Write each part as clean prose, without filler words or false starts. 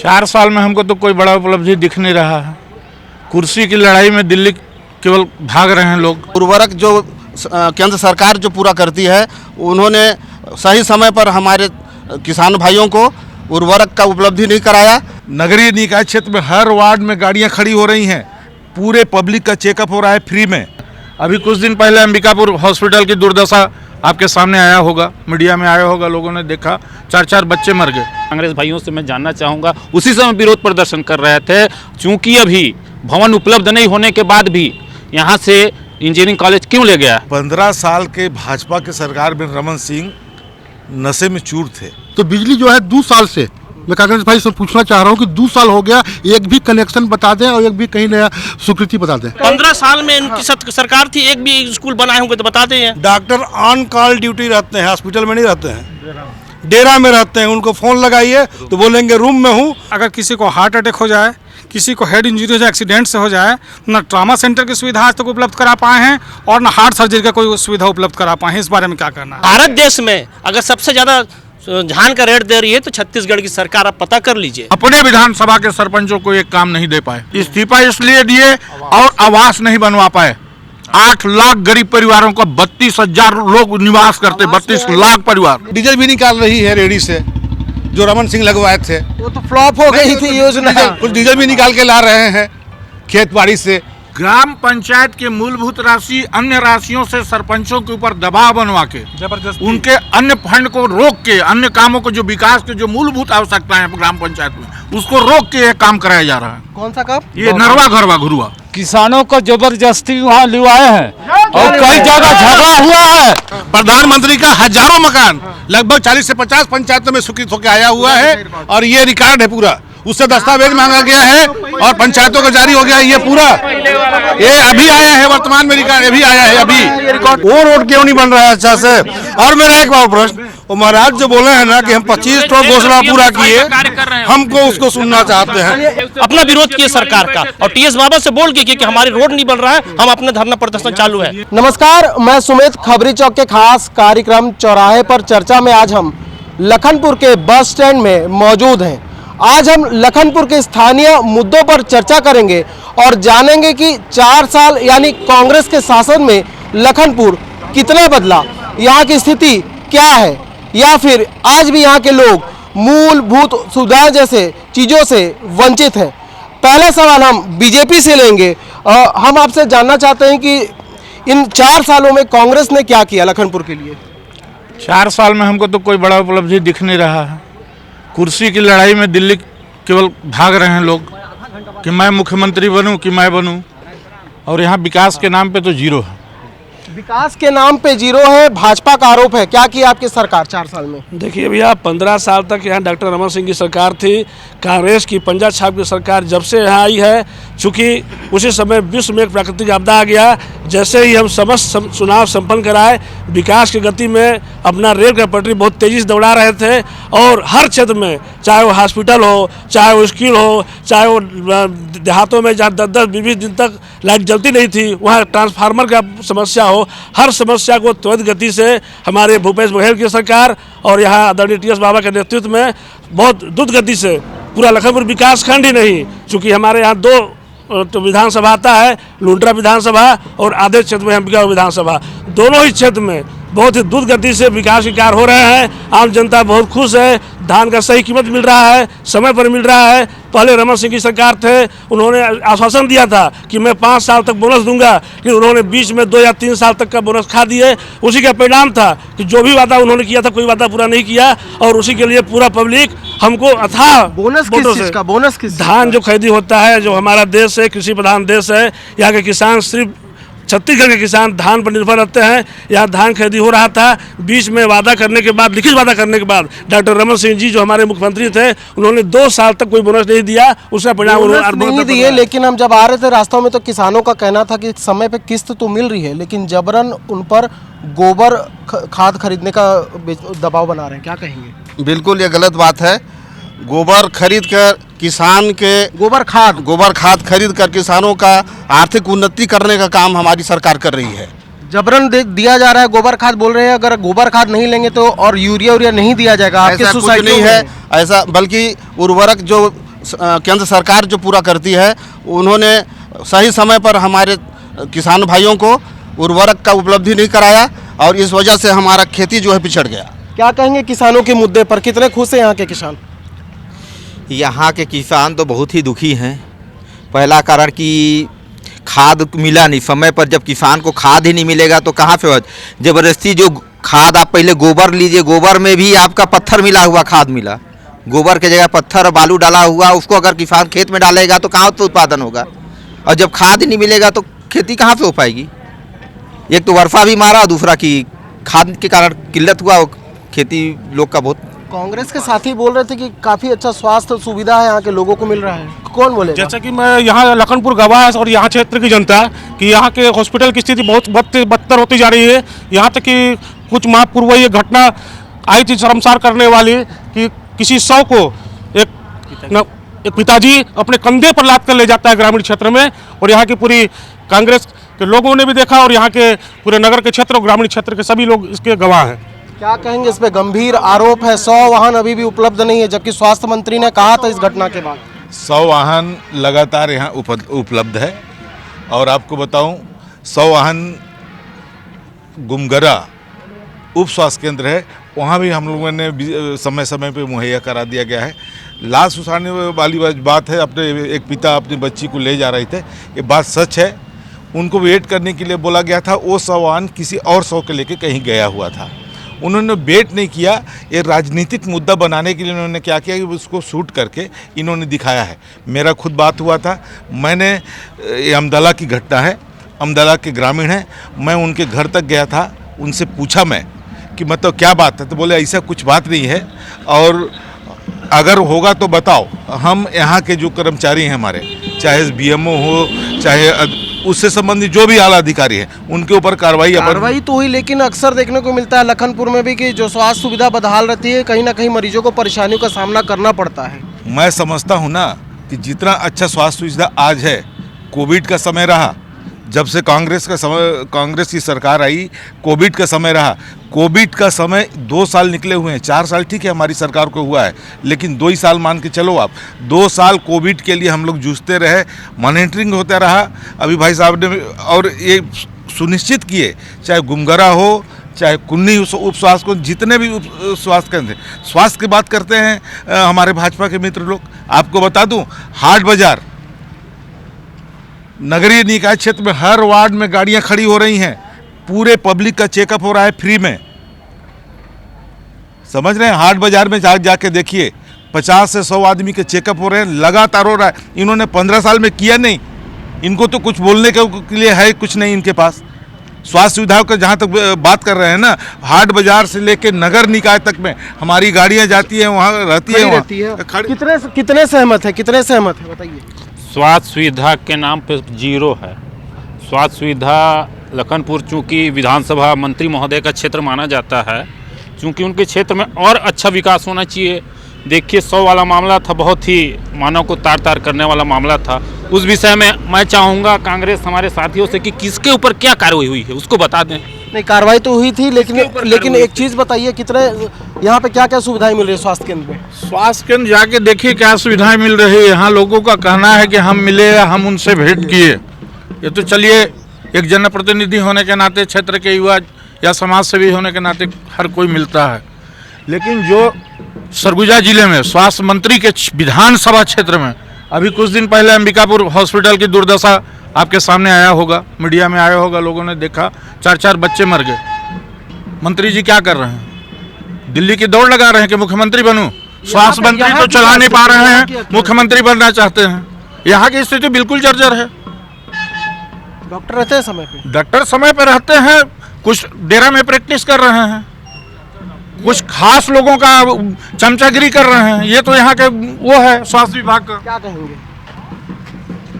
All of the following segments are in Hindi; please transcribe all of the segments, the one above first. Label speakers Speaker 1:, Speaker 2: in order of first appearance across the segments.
Speaker 1: 4 साल में हमको तो कोई बड़ा उपलब्धि दिख नहीं रहा है। कुर्सी की लड़ाई में दिल्ली केवल भाग रहे हैं लोग।
Speaker 2: उर्वरक जो केंद्र सरकार जो पूरा करती है, उन्होंने सही समय पर हमारे किसान भाइयों को उर्वरक का उपलब्धि नहीं कराया।
Speaker 3: नगरीय निकाय क्षेत्र में हर वार्ड में गाड़ियां खड़ी हो रही हैं, पूरे पब्लिक का चेकअप हो रहा है फ्री में।
Speaker 1: अभी कुछ दिन पहले अंबिकापुर हॉस्पिटल की दुर्दशा आपके सामने आया होगा, मीडिया में आया होगा, लोगों ने देखा, 4-4 बच्चे मर गए।
Speaker 4: कांग्रेस भाइयों से मैं जानना चाहूँगा, उसी समय विरोध प्रदर्शन कर रहे थे, चूंकि अभी भवन उपलब्ध नहीं होने के बाद भी यहाँ से इंजीनियरिंग कॉलेज क्यों ले गया?
Speaker 3: 15 साल के भाजपा के सरकार में रमन सिंह नशे में चूर थे।
Speaker 5: तो बिजली जो है 2 साल से, मैं कांग्रेस भाई से पूछना चाह रहा हूँ कि 2 साल हो गया, एक भी कनेक्शन बता दें और एक भी कहीं नया स्वीकृति बता दें।
Speaker 6: 15 साल में इनकी सरकार थी, एक भी स्कूल बनाए होंगे तो बता दें।
Speaker 7: डॉक्टर ऑन कॉल ड्यूटी रहते हैं, हॉस्पिटल में नहीं रहते हैं, डेरा में रहते हैं। उनको फोन लगाइए तो बोलेंगे रूम में हूँ।
Speaker 8: अगर किसी को हार्ट अटैक हो जाए, किसी को हेड इंजरी हो जाए, एक्सीडेंट से हो जाए, ना ट्रामा सेंटर की सुविधा आज तक उपलब्ध करा पाए हैं और ना हार्ट सर्जरी का कोई सुविधा उपलब्ध करा पाए हैं। इस बारे में क्या करना है?
Speaker 6: भारत देश में अगर सबसे ज्यादा धान का रेट दे रही है तो छत्तीसगढ़ की सरकार, आप पता कर लीजिए।
Speaker 1: अपने विधानसभा के सरपंचों को एक काम नहीं दे पाए, इस्तीफा इसलिए दिए और आवास नहीं बनवा पाए। 8 लाख गरीब परिवारों का 32,000 लोग निवास करते, 32 लाख परिवार।
Speaker 7: डीजल भी निकाल रही है रेडी से, जो रमन सिंह लगवाए थे,
Speaker 5: वो तो फ्लॉप हो गई थी योजना।
Speaker 7: कुछ डीजल भी निकाल के ला रहे हैं खेत बाड़ी से।
Speaker 1: ग्राम पंचायत के मूलभूत राशि अन्य राशियों से सरपंचों के ऊपर दबाव बनवा के, उनके अन्य फंड को रोक के, अन्य कामों को, जो विकास के जो मूलभूत आवश्यकताएं हैं ग्राम पंचायत में, उसको रोक के यह काम कराया जा रहा है।
Speaker 5: कौन सा काम?
Speaker 1: ये नरवा घरवा घुरुआ
Speaker 9: किसानों को जबरदस्ती वहाँ लिवाए हैं और कई जगह झगड़ा हुआ है।
Speaker 7: प्रधानमंत्री का हजारों मकान लगभग 40 से 50 पंचायतों में स्वीकृत होकर आया हुआ है और ये रिकॉर्ड है पूरा। उससे दस्तावेज मांगा गया है और पंचायतों को जारी हो गया है। ये पूरा ये अभी आया है, वर्तमान में रिकॉर्ड अभी आया है। अभी वो रोड क्यों नहीं बन रहा है अच्छा से? और मेरा एक और प्रश्न, वो महाराज जो बोले हैं ना कि हम 25 घोषणा पूरा किए, हमको उसको सुनना चाहते हैं।
Speaker 6: अपना विरोध किए सरकार का और टीएस बाबा से बोल के कि हमारी रोड नहीं बन रहा है, हम अपना धरना प्रदर्शन चालू है।
Speaker 10: नमस्कार, मैं सुमित। खबरी चौक के खास कार्यक्रम चौराहे पर चर्चा में आज हम लखनपुर के बस स्टैंड में मौजूद हैं। आज हम लखनपुर के स्थानीय मुद्दों पर चर्चा करेंगे और जानेंगे कि 4 साल यानी कांग्रेस के शासन में लखनपुर कितना बदला, यहाँ की स्थिति क्या है, या फिर आज भी यहाँ के लोग मूलभूत सुविधाएं जैसे चीज़ों से वंचित हैं। पहला सवाल हम बीजेपी से लेंगे। हम आपसे जानना चाहते हैं कि इन 4 सालों में कांग्रेस ने क्या किया लखनपुर के लिए?
Speaker 1: 4 साल में हमको तो कोई बड़ा उपलब्धि दिख नहीं रहा है। कुर्सी की लड़ाई में दिल्ली केवल भाग रहे हैं लोग कि मैं मुख्यमंत्री बनूं कि मैं बनूं, और यहाँ विकास के नाम पे तो जीरो है।
Speaker 10: विकास के नाम पे जीरो है, भाजपा का आरोप है। क्या किया आपकी सरकार 4 साल में?
Speaker 11: देखिए भैया, 15 साल तक यहाँ डॉक्टर रमन सिंह की सरकार थी। कांग्रेस की पंजा छाप की सरकार जब से यहाँ आई है, चूँकि उसी समय विश्व में एक प्राकृतिक आपदा आ गया, जैसे ही हम समस्त चुनाव संपन्न कराए, विकास की गति में अपना रेल का पटरी बहुत तेज़ी से दौड़ा रहे थे और हर क्षेत्र में, चाहे वो हॉस्पिटल हो, चाहे वो स्कूल हो, चाहे वो देहातों में जहाँ 10-10-20 दिन तक लाइट जलती नहीं थी, वहाँ ट्रांसफार्मर का समस्या हो, हर समस्या को त्वरित गति से हमारे भूपेश बघेल की सरकार और यहाँ आदरणीय टीएस बाबा के नेतृत्व में बहुत द्रुत गति से पूरा लखनपुर विकास खंड ही नहीं, चूँकि हमारे यहाँ 2 विधानसभा आता है, लुंड्रा विधानसभा और आधे क्षेत्र में अंबिकापुर विधानसभा, दोनों ही क्षेत्र में बहुत ही द्रुत गति से विकास के कार्य हो रहे हैं। आम जनता बहुत खुश है, धान का सही कीमत मिल रहा है, समय पर मिल रहा है। पहले रमन सिंह की सरकार थे, उन्होंने आश्वासन दिया था कि मैं 5 साल तक बोनस दूंगा, लेकिन उन्होंने बीच में 2 या 3 साल तक का बोनस खा दिए। उसी का परिणाम था कि जो भी वादा उन्होंने किया था, कोई वादा पूरा नहीं किया और उसी के लिए पूरा पब्लिक हमको अथाह
Speaker 10: बोनस किस चीज़ का? बोनस किस?
Speaker 11: धान जो खरीदी होता है, जो हमारा देश है कृषि प्रधान देश है, यहाँ के किसान सिर्फ छत्तीसगढ़ के किसान धान पर निर्भर रहते हैं। यहाँ धान खरीदी हो रहा था, बीच में वादा करने के बाद, लिखित वादा करने के बाद डॉक्टर रमन सिंह जी जो हमारे मुख्यमंत्री थे, उन्होंने 2 साल तक कोई बोनस नहीं दिया। उसका परिणाम
Speaker 10: नहीं दिए, लेकिन हम जब आ रहे थे रास्तों में तो किसानों का कहना था कि समय पे किस्त तो मिल रही है, लेकिन जबरन उन पर गोबर खाद खरीदने का दबाव बना रहे हैं। क्या कहेंगे?
Speaker 2: बिल्कुल ये गलत बात है। गोबर खरीद कर किसान के गोबर खाद खरीद कर किसानों का आर्थिक उन्नति करने का काम हमारी सरकार कर रही है।
Speaker 10: जबरन दिया जा रहा है गोबर खाद, बोल रहे हैं अगर गोबर खाद नहीं लेंगे तो और यूरिया नहीं दिया जाएगा। आपके
Speaker 2: ऐसा कुछ नहीं है ऐसा, बल्कि उर्वरक जो केंद्र सरकार जो पूरा करती है, उन्होंने सही समय पर हमारे किसान भाइयों को उर्वरक का उपलब्धि नहीं कराया और इस वजह से हमारा खेती जो है पिछड़ गया।
Speaker 10: क्या कहेंगे किसानों के मुद्दे पर, कितने खुश हैं यहाँ के किसान?
Speaker 12: यहाँ के किसान तो बहुत ही दुखी हैं। पहला कारण कि खाद मिला नहीं समय पर। जब किसान को खाद ही नहीं मिलेगा तो कहाँ से ज़बरदस्ती जो खाद, आप पहले गोबर लीजिए, गोबर में भी आपका पत्थर मिला हुआ खाद मिला, गोबर के जगह पत्थर और बालू डाला हुआ, उसको अगर किसान खेत में डालेगा तो कहाँ से उत्पादन होगा? और जब खाद ही नहीं मिलेगा तो खेती कहाँ से हो पाएगी? एक तो वर्षा भी मारा, दूसरा कि खाद के कारण किल्लत हुआ, खेती लोग का बहुत।
Speaker 10: कांग्रेस के साथी बोल रहे थे कि काफी अच्छा स्वास्थ्य सुविधा है यहाँ के लोगों को मिल रहा है, कौन बोले?
Speaker 11: जैसा कि मैं यहाँ लखनपुर गवाह है और यहाँ क्षेत्र की जनता कि यहाँ के हॉस्पिटल की स्थिति बहुत बदतर होती जा रही है। यहाँ तक कि कुछ माह पूर्व ये घटना आई थी शर्मसार करने वाली कि किसी शव को एक पिताजी अपने कंधे पर लाद कर ले जाता है ग्रामीण क्षेत्र में, और यहाँ की पूरी कांग्रेस के लोगों ने भी देखा और यहाँ के पूरे नगर के क्षेत्र और ग्रामीण क्षेत्र के सभी लोग इसके गवाह हैं।
Speaker 10: क्या कहेंगे इस पे? गंभीर आरोप है, 100 वाहन अभी भी उपलब्ध नहीं है, जबकि स्वास्थ्य मंत्री ने कहा था इस घटना के बाद
Speaker 3: 100 वाहन लगातार यहाँ उपलब्ध है। और आपको बताऊं, 100 वाहन गुमगरा उप स्वास्थ्य केंद्र है, वहाँ भी हम लोगों ने समय समय पे मुहैया करा दिया गया है। लाश उठाने वाली बात है, अपने एक पिता अपनी बच्ची को ले जा रहे थे, ये बात सच है। उनको वेट करने के लिए बोला गया था, वो 100 वाहन किसी और 100 के लेके कहीं गया हुआ था, उन्होंने वेट नहीं किया। ये राजनीतिक मुद्दा बनाने के लिए उन्होंने क्या किया कि उसको शूट करके इन्होंने दिखाया है। मेरा खुद बात हुआ था, मैंने ये अमदला की घटना है, अमदला के ग्रामीण हैं, मैं उनके घर तक गया था, उनसे पूछा मैं कि मतलब क्या बात है, तो बोले ऐसा कुछ बात नहीं है और अगर होगा तो बताओ। हम यहाँ के जो कर्मचारी हैं हमारे, चाहे BMO हो, चाहे उससे संबंधित जो भी आला अधिकारी हैं, उनके ऊपर कार्रवाई
Speaker 10: तो हुई, लेकिन अक्सर देखने को मिलता है लखनपुर में भी कि जो स्वास्थ्य सुविधा बदहाल रहती है, कहीं ना कहीं मरीजों को परेशानियों का सामना करना पड़ता है।
Speaker 3: मैं समझता हूँ ना कि जितना अच्छा स्वास्थ्य सुविधा आज है, कोविड का समय रहा, जब से कांग्रेस की सरकार आई, कोविड का समय रहा। कोविड का समय 2 साल निकले हुए हैं, 4 साल ठीक है हमारी सरकार को हुआ है, लेकिन 2 ही साल मान के चलो आप। 2 साल कोविड के लिए हम लोग जूझते रहे, मॉनिटरिंग होता रहा। अभी भाई साहब ने और ये सुनिश्चित किए, चाहे गुमगरा हो, चाहे कुन्नी उप स्वास्थ्य को, जितने भी स्वास्थ्य केंद्र, स्वास्थ्य की बात करते हैं हमारे भाजपा के मित्र लोग। आपको बता दूं, हाट बाजार नगरीय निकाय क्षेत्र में हर वार्ड में गाड़ियां खड़ी हो रही हैं, पूरे पब्लिक का चेकअप हो रहा है फ्री में। समझ रहे हैं? हाट बाजार में जाके देखिए, 50 से 100 आदमी के चेकअप हो रहे हैं, लगातार हो रहा है। इन्होंने 15 साल में किया नहीं, इनको तो कुछ बोलने के लिए है कुछ नहीं इनके पास। स्वास्थ्य सुविधाओं का जहाँ तक बात कर रहे हैं ना, हाट बाजार से लेकर नगर निकाय तक में हमारी गाड़ियाँ जाती हैं, वहाँ रहती है।
Speaker 10: कितने सहमत है, कितने सहमत है बताइए?
Speaker 4: स्वास्थ्य सुविधा के नाम पे 0 है। स्वास्थ्य सुविधा लखनपुर चूँकि विधानसभा मंत्री महोदय का क्षेत्र माना जाता है, चूँकि उनके क्षेत्र में और अच्छा विकास होना चाहिए। देखिए 100 वाला मामला था, बहुत ही मानव को तार तार करने वाला मामला था। उस विषय में मैं चाहूँगा कांग्रेस हमारे साथियों से कि किसके ऊपर क्या कार्रवाई हुई है उसको बता दें।
Speaker 10: नहीं, कार्रवाई तो हुई थी, लेकिन एक चीज़ बताइए, कितने यहाँ पे क्या क्या सुविधाएं मिल रही है स्वास्थ्य केंद्र में?
Speaker 1: स्वास्थ्य केंद्र जाके देखिए क्या सुविधाएं मिल रही है। यहाँ लोगों का कहना है कि हम मिले, हम उनसे भेंट किए। ये तो चलिए, एक जनप्रतिनिधि होने के नाते, क्षेत्र के युवा या समाज सेवी होने के नाते हर कोई मिलता है, लेकिन जो सरगुजा जिले में स्वास्थ्य मंत्री के विधानसभा क्षेत्र में अभी कुछ दिन पहले अंबिकापुर हॉस्पिटल की दुर्दशा आपके सामने आया होगा, मीडिया में आया होगा, लोगों ने देखा, 4-4 बच्चे मर गए। मंत्री जी क्या कर रहे हैं? दिल्ली की दौड़ लगा रहे हैं कि मुख्यमंत्री बनूं। स्वास्थ्य मंत्री तो चला नहीं पा रहे हैं, मुख्यमंत्री बनना चाहते हैं। यहाँ की स्थिति बिल्कुल जर्जर है।
Speaker 10: डॉक्टर रहते हैं समय पे?
Speaker 1: डॉक्टर समय पे रहते हैं, कुछ डेरा में प्रैक्टिस कर रहे हैं, कुछ खास लोगों का चमचागिरी कर रहे हैं। ये तो यहाँ के वो है स्वास्थ्य विभाग का।
Speaker 10: क्या कहेंगे?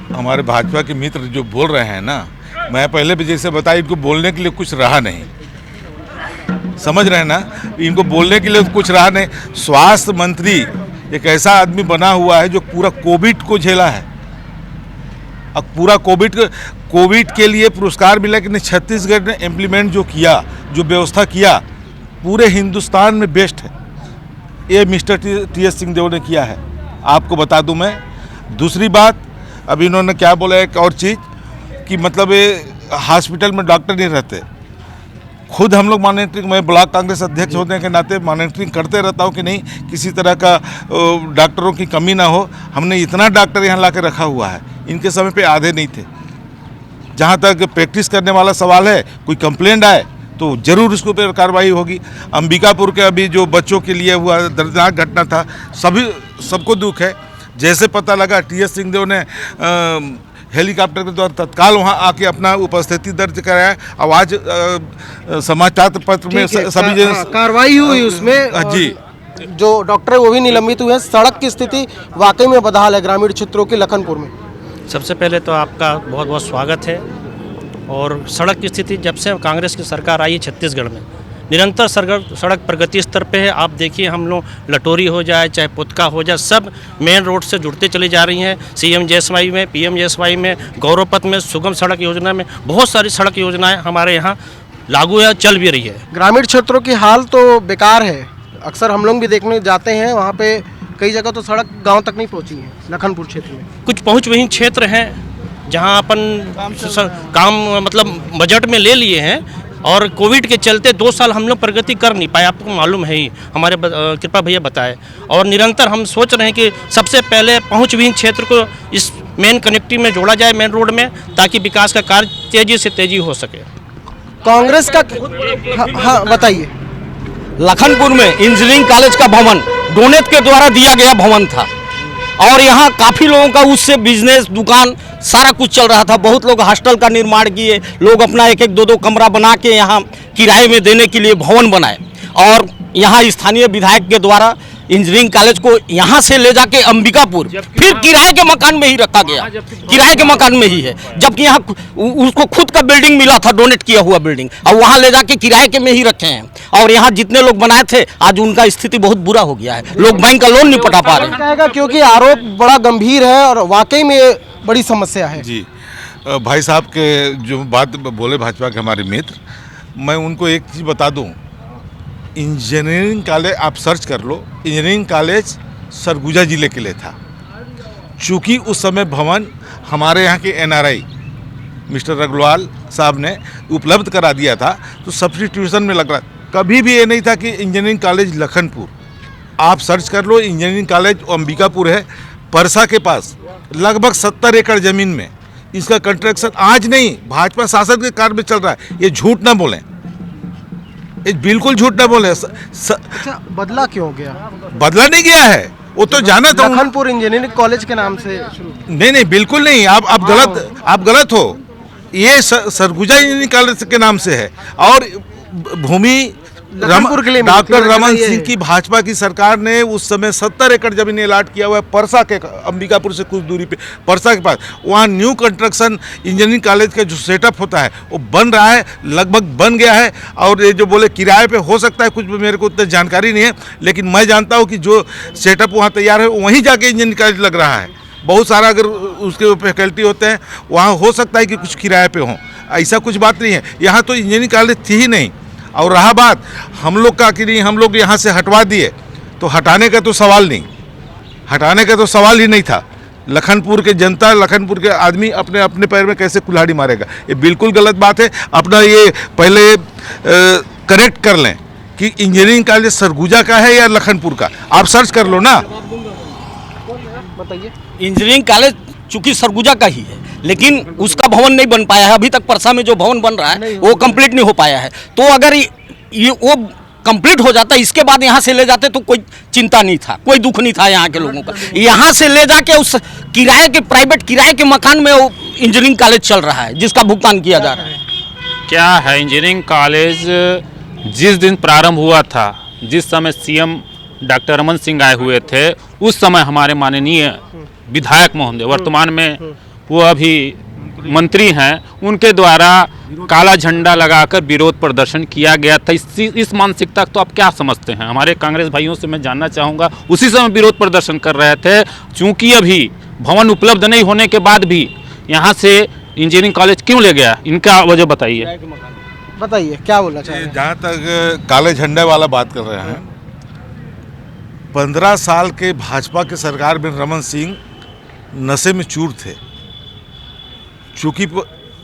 Speaker 3: हमारे भाजपा के मित्र जो बोल रहे हैं ना, मैं पहले भी जैसे बताया, इनको बोलने के लिए कुछ रहा नहीं। समझ रहे हैं ना, इनको बोलने के लिए कुछ रहा नहीं। स्वास्थ्य मंत्री एक ऐसा आदमी बना हुआ है जो पूरा कोविड को झेला है। अब पूरा कोविड के लिए पुरस्कार मिला कि छत्तीसगढ़ ने इम्प्लीमेंट जो किया, जो व्यवस्था किया, पूरे हिंदुस्तान में बेस्ट है। ये मिस्टर TS सिंहदेव ने किया है। आपको बता दूं मैं। दूसरी बात, अभी इन्होंने क्या बोला एक और चीज़ कि मतलब ये हॉस्पिटल में डॉक्टर नहीं रहते। खुद हम लोग मॉनिटरिंग, मैं ब्लॉक कांग्रेस अध्यक्ष होने के नाते मॉनिटरिंग करते रहता हूँ कि नहीं किसी तरह का डॉक्टरों की कमी ना हो। हमने इतना डॉक्टर यहाँ ला के रखा हुआ है, इनके समय पे आधे नहीं थे। जहाँ तक प्रैक्टिस करने वाला सवाल है, कोई कंप्लेंट आए तो जरूर उसके ऊपर कार्रवाई होगी। अंबिकापुर के अभी जो बच्चों के लिए हुआ दर्दनाक घटना था, सबको दुख है। जैसे पता लगा टीएस सिंहदेव ने हेलीकॉप्टर के द्वारा तत्काल वहां आके अपना उपस्थिति दर्ज कराया। अब आज समाचार पत्र में सभी
Speaker 10: कार्रवाई हुई उसमें
Speaker 3: जी।
Speaker 10: जो डॉक्टर है वो भी निलंबित हुए हैं। सड़क की स्थिति वाकई में बदहाल है ग्रामीण क्षेत्रों के लखनपुर में।
Speaker 6: सबसे पहले तो आपका बहुत बहुत स्वागत है। और सड़क की स्थिति जब से कांग्रेस की सरकार आई है छत्तीसगढ़ में, निरंतर सड़क प्रगति स्तर पे है। आप देखिए, हम लोग लटोरी हो जाए चाहे पुतका हो जाए, सब मेन रोड से जुड़ते चली जा रही हैं। CMJSY में, PMJSY में, गौरव पथ में, सुगम सड़क योजना में बहुत सारी सड़क योजनाएं हमारे यहाँ लागू है, चल भी रही है।
Speaker 10: ग्रामीण क्षेत्रों की हाल तो बेकार है। अक्सर हम लोग भी देखने जाते हैं, वहाँ पे कई जगह तो सड़क गाँव तक नहीं पहुँची है लखनपुर क्षेत्र में।
Speaker 6: कुछ पहुँचविहीन क्षेत्र हैं जहाँ अपन काम मतलब बजट में ले लिए हैं, और कोविड के चलते 2 साल हम लोग प्रगति कर नहीं पाए। आपको मालूम है ही, हमारे कृपा भैया बताए। और निरंतर हम सोच रहे हैं कि सबसे पहले पहुंचविहीन क्षेत्र को इस मेन कनेक्टिव में जोड़ा जाए, मेन रोड में, ताकि विकास का कार्य तेजी से तेजी हो सके।
Speaker 10: कांग्रेस का हाँ बताइए।
Speaker 13: लखनपुर में इंजीनियरिंग कॉलेज का भवन डोनेट के द्वारा दिया गया भवन था, और यहाँ काफ़ी लोगों का उससे बिजनेस, दुकान, सारा कुछ चल रहा था। बहुत लोग हॉस्टल का निर्माण किए, लोग अपना 1-1, 2-2 कमरा बना के यहाँ किराए में देने के लिए भवन बनाए। और यहाँ स्थानीय विधायक के द्वारा इंजीनियरिंग कॉलेज को यहाँ से ले जाके अंबिकापुर फिर किराए के मकान में ही रखा गया, किराए के मकान में ही है, जबकि यहाँ उसको खुद का बिल्डिंग मिला था, डोनेट किया हुआ बिल्डिंग, और वहाँ ले जाके किराए के में ही रखे हैं। और यहाँ जितने लोग बनाए थे, आज उनका स्थिति बहुत बुरा हो गया है, लोग बैंक का लोन नहीं पटा पा रहे हैं।
Speaker 10: क्योंकि आरोप बड़ा गंभीर है और वाकई में बड़ी समस्या है।
Speaker 3: जी, भाई साहब के जो बात बोले भाजपा के हमारे मित्र, मैं उनको एक चीज़ बता दूं, इंजीनियरिंग कॉलेज आप सर्च कर लो, इंजीनियरिंग कॉलेज सरगुजा जिले के लिए था। चूँकि उस समय भवन हमारे यहाँ के NRI मिस्टर अग्रवाल साहब ने उपलब्ध करा दिया था, तो सब्स्टिट्यूशन में लग रहा। कभी भी ये नहीं था कि इंजीनियरिंग कॉलेज लखनपुर, आप सर्च कर लो, इंजीनियरिंग कॉलेज अंबिकापुर है, परसा के पास, लगभग 70 एकड़ ज़मीन में इसका कंस्ट्रक्शन आज नहीं, भाजपा शासन के काल में चल रहा है। ये झूठ ना बोलें, ये बिल्कुल झूठ ना बोलें।
Speaker 10: अच्छा, बदला क्यों गया?
Speaker 3: बदला नहीं गया है, वो तो जाना था।
Speaker 10: लखनपुर इंजीनियरिंग कॉलेज के नाम से शुरू।
Speaker 3: नहीं, बिल्कुल नहीं, आप गलत हो। ये सरगुजा इंजीनियरिंग कॉलेज के नाम से है, और भूमि डॉक्टर रमन सिंह की भाजपा की सरकार ने उस समय 70 एकड़ जमीन अलाट किया हुआ है परसा के, अंबिकापुर से कुछ दूरी पे परसा के पास। वहाँ न्यू कंस्ट्रक्शन इंजीनियरिंग कॉलेज का जो सेटअप होता है वो बन रहा है, लगभग बन गया है। और ये जो बोले किराए पे हो सकता है, कुछ मेरे को उतनी जानकारी नहीं है, लेकिन मैं जानता हूँ कि जो सेटअप वहाँ तैयार है वहीं जाके इंजीनियरिंग कॉलेज लग रहा है। बहुत सारा अगर उसके फैकल्टी होते हैं वहाँ हो सकता है कि कुछ किराए पे हों, ऐसा कुछ बात नहीं है। यहाँ तो इंजीनियरिंग कॉलेज थी ही नहीं। और रहा बात हम लोग का कि नहीं, हम लोग यहाँ से हटवा दिए, तो हटाने का तो सवाल नहीं, हटाने का तो सवाल ही नहीं था। लखनपुर के जनता, लखनपुर के आदमी अपने अपने पैर में कैसे कुल्हाड़ी मारेगा, ये बिल्कुल गलत बात है। अपना ये पहले करेक्ट कर लें कि इंजीनियरिंग कॉलेज सरगुजा का है या लखनपुर का, आप सर्च कर लो ना।
Speaker 10: बताइए।
Speaker 13: इंजीनियरिंग कॉलेज चूंकि सरगुजा का ही है, लेकिन उसका भवन नहीं बन पाया है। अभी तक परसा में जो भवन बन रहा है वो कंप्लीट नहीं हो पाया है। तो अगर ये वो कंप्लीट हो जाता, इसके बाद यहाँ से ले जाते तो कोई चिंता नहीं था, कोई दुख नहीं था यहाँ के लोगों का। यहाँ से ले जाके उस किराए के, प्राइवेट किराए के मकान में वो इंजीनियरिंग कॉलेज चल रहा है, जिसका भुगतान किया जा रहा है।
Speaker 4: क्या है, इंजीनियरिंग कॉलेज जिस दिन प्रारंभ हुआ था, जिस समय CM डॉक्टर रमन सिंह आए हुए थे, उस समय हमारे माननीय विधायक महोदय, वर्तमान में वो अभी मंत्री हैं, उनके द्वारा काला झंडा लगाकर विरोध प्रदर्शन किया गया था। इस मानसिकता तो आप क्या समझते हैं? हमारे कांग्रेस भाइयों से मैं जानना चाहूँगा, उसी समय विरोध प्रदर्शन कर रहे थे। चूँकि अभी भवन उपलब्ध नहीं होने के बाद भी यहाँ से इंजीनियरिंग कॉलेज क्यों ले गया, इनका वजह बताइए।
Speaker 10: बताइए क्या बोलना चाहिए।
Speaker 3: जहाँ तक काले झंडे वाला बात कर रहे हैं, 15 साल के भाजपा के सरकार में रमन सिंह नशे में चूर थे। चूंकि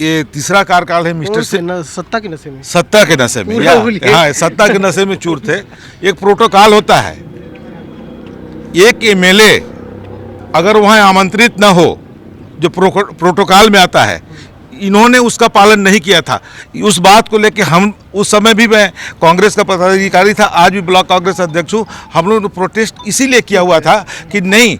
Speaker 3: ये तीसरा कार्यकाल है मिस्टर से
Speaker 10: सत्ता के नशे में,
Speaker 3: सत्ता के नशे में, हाँ सत्ता के नशे में चूर थे। एक प्रोटोकॉल होता है, एक एमएलए अगर वहाँ आमंत्रित न हो, जो प्रोटोकॉल में आता है, इन्होंने उसका पालन नहीं किया था। उस बात को लेकर हम उस समय भी, मैं कांग्रेस का पदाधिकारी था, आज भी ब्लॉक कांग्रेस अध्यक्ष हूँ, हम लोगों ने प्रोटेस्ट इसीलिए किया हुआ था कि नहीं,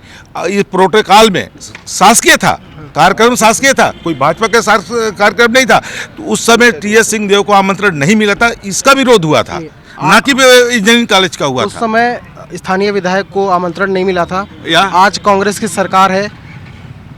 Speaker 3: इस प्रोटोकॉल में शासकीय था, कार्यक्रम शासकीय था, कोई भाजपा का कार्यक्रम नहीं था। तो उस समय टीएस सिंहदेव को आमंत्रण नहीं मिला था, इसका विरोध हुआ था, ना कि इंजीनियरिंग कॉलेज का हुआ
Speaker 10: उस
Speaker 3: था।
Speaker 10: समय स्थानीय विधायक को आमंत्रण नहीं मिला था। आज कांग्रेस की सरकार है,